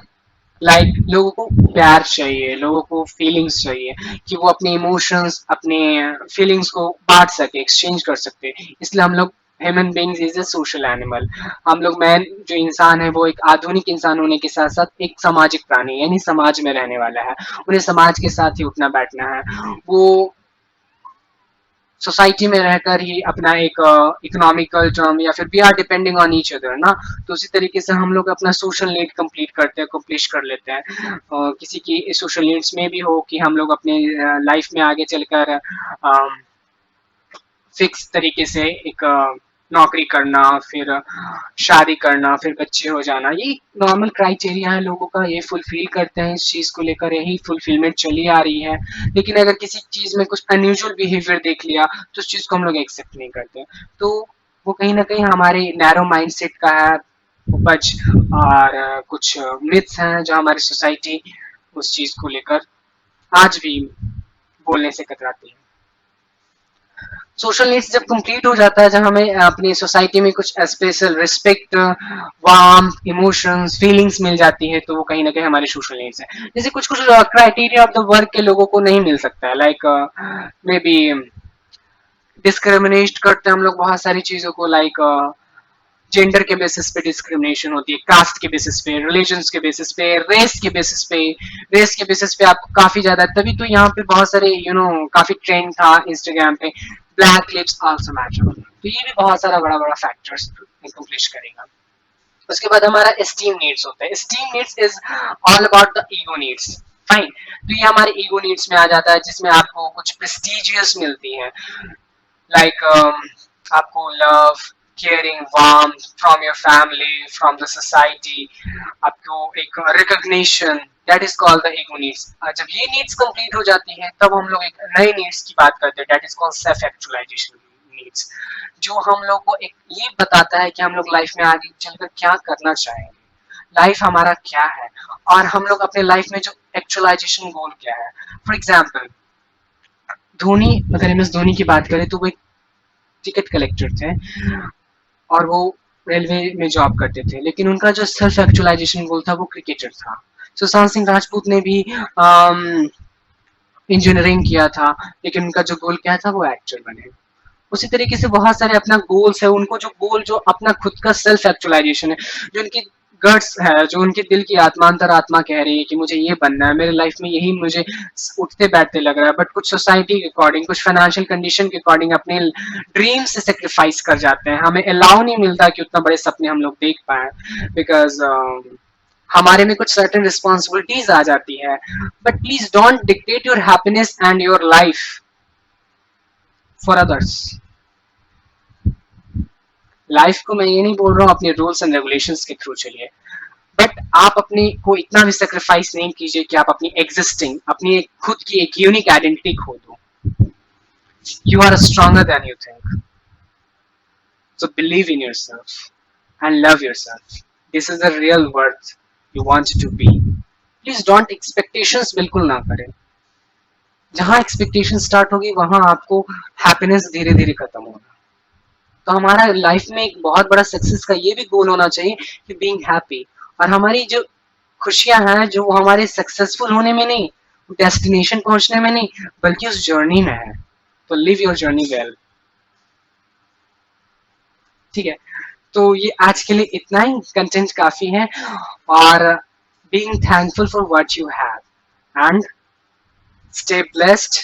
लोगों को प्यार चाहिए, लोगों को फीलिंग्स चाहिए कि वो अपने इमोशंस, अपने फीलिंग्स को बांट सके, एक्सचेंज कर सकते। इसलिए हम लोग human beings is a social animal. हम लोग मैन जो इंसान है वो एक आधुनिक इंसान होने के साथ साथ एक सामाजिक प्राणी यानी समाज में रहने वाला है। उन्हें समाज के साथ ही उठना बैठना है। वो सोसाइटी में रहकर ही अपना एक इकोनॉमिकल टर्म या फिर we are depending on each other ना। तो उसी तरीके से हम लोग अपना सोशल नीड कंप्लीट करते हैं, कंप्लीट कर लेते हैं। किसी की सोशल नीड्स में भी हो कि हम लोग अपने लाइफ में आगे चलकर फिक्स तरीके से एक नौकरी करना, फिर शादी करना, फिर बच्चे हो जाना, ये नॉर्मल क्राइटेरिया है लोगों का, ये फुलफिल करते हैं। इस चीज को लेकर यही फुलफिलमेंट चली आ रही है। लेकिन अगर किसी चीज में कुछ अनयूजुअल बिहेवियर देख लिया तो उस चीज को हम लोग एक्सेप्ट नहीं करते। तो वो कहीं ना कहीं हमारे नैरो माइंडसेट का है उपज, और कुछ मिथ्स हैं जो हमारी सोसाइटी उस चीज को लेकर आज भी बोलने से कतराती है। सोशल नीड्स जब कंप्लीट हो जाता है, जब हमें अपनी सोसाइटी में कुछ special respect, warm, emotions, feelings मिल जाती है, तो वो कहीं ना कहीं हमारे सोशल नीड्स है। जैसे कुछ कुछ क्राइटेरिया ऑफ द वर्क के लोगों को नहीं मिल सकता है, मे बी डिस्क्रिमिनेट करते हैं हम लोग बहुत सारी चीजों को, जेंडर के बेसिस पे डिस्क्रिमिनेशन होती है, कास्ट के बेसिस पे, रिलीजन के बेसिस पे, रेस के बेसिस पे। रेस के बेसिस पे आपको काफी ज्यादा, तभी तो यहाँ पे बहुत सारे काफी ट्रेंड था इंस्टाग्राम पे, ब्लैक लिप्स आल्सो मैटर। तो ये भी बहुत सारा बड़ा बड़ा फैक्टर्स इंक्लूड करेगा। उसके बाद हमारा एस्टीम नीड्स होता है। Esteem needs is all about the ego needs. Fine, तो ये हमारे ईगो नीड्स में आ जाता है, जिसमें आपको कुछ प्रेस्टिजियस मिलती है, आपको love, caring, warmth from your family, from the society, आपको एक recognition, that is called the ego needs। जब ये needs complete हो जाती है तब हम लोग एक नए needs की बात करते हैं, that is called self actualization needs, जो हम लोग को एक ये बताता है कि हम लोग लाइफ में आगे चलकर क्या करना चाहेंगे, लाइफ हमारा क्या है, और हम लोग अपने लाइफ में जो एक्चुअलाइजेशन गोल क्या है। फॉर एग्जाम्पल धोनी, अगर MS धोनी की बात करें तो वो एक टिकट कलेक्टर थे और वो रेलवे में जॉब करते थे, लेकिन उनका जो सेल्फ एक्चुअलाइजेशन गोल था वो क्रिकेटर था। सुशांत सिंह राजपूत ने भी इंजीनियरिंग किया था, लेकिन उनका जो गोल क्या था वो एक्टर बने। उसी तरीके से बहुत सारे अपना गोल्स है, उनको जो गोल जो अपना खुद का सेल्फ एक्चुअलाइजेशन है, जो उनकी गट्स है, जो उनके दिल की आत्मा, अंतरात्मा कह रही है कि मुझे ये बनना है, मेरे लाइफ में यही मुझे उठते बैठते लग रहा है, बट कुछ सोसाइटी के अकॉर्डिंग, कुछ फाइनेंशियल कंडीशन के अकॉर्डिंग अपने ड्रीम से सेक्रीफाइस कर जाते हैं। हमें अलाउ नहीं मिलता कि उतना बड़े सपने हम लोग देख पाए, बिकॉज हमारे में कुछ सर्टेन रिस्पॉन्सिबिलिटीज आ जाती है। But please don't dictate your happiness and your life for others. Life को मैं ये नहीं बोल रहा हूँ अपने रूल्स एंड रेगुलेशंस के थ्रू चलिए, बट आप अपने को इतना भी सेक्रीफाइस नहीं कीजिए कि आप अपनी एग्जिस्टिंग, अपनी खुद की एक यूनिक आइडेंटिटी खो दो। You are stronger than you think, so believe in yourself and love yourself. This is the real worth you want to be. Please don't expectations बिल्कुल ना करें। जहां एक्सपेक्टेशन स्टार्ट होगी वहां आपको हैप्पीनेस धीरे धीरे खत्म होगा। तो हमारा लाइफ में एक बहुत बड़ा सक्सेस का ये भी गोल होना चाहिए कि बीइंग हैप्पी, और हमारी जो खुशियां हैं जो वो हमारे सक्सेसफुल होने में नहीं, डेस्टिनेशन पहुंचने में नहीं, बल्कि उस जर्नी में है। तो लिव योर जर्नी वेल। ठीक है, तो ये आज के लिए इतना ही, कंटेंट काफी है। और being thankful for what you have and stay blessed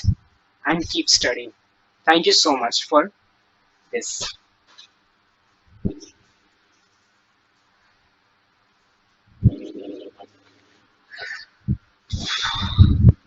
and keep studying. Thank you so much for this.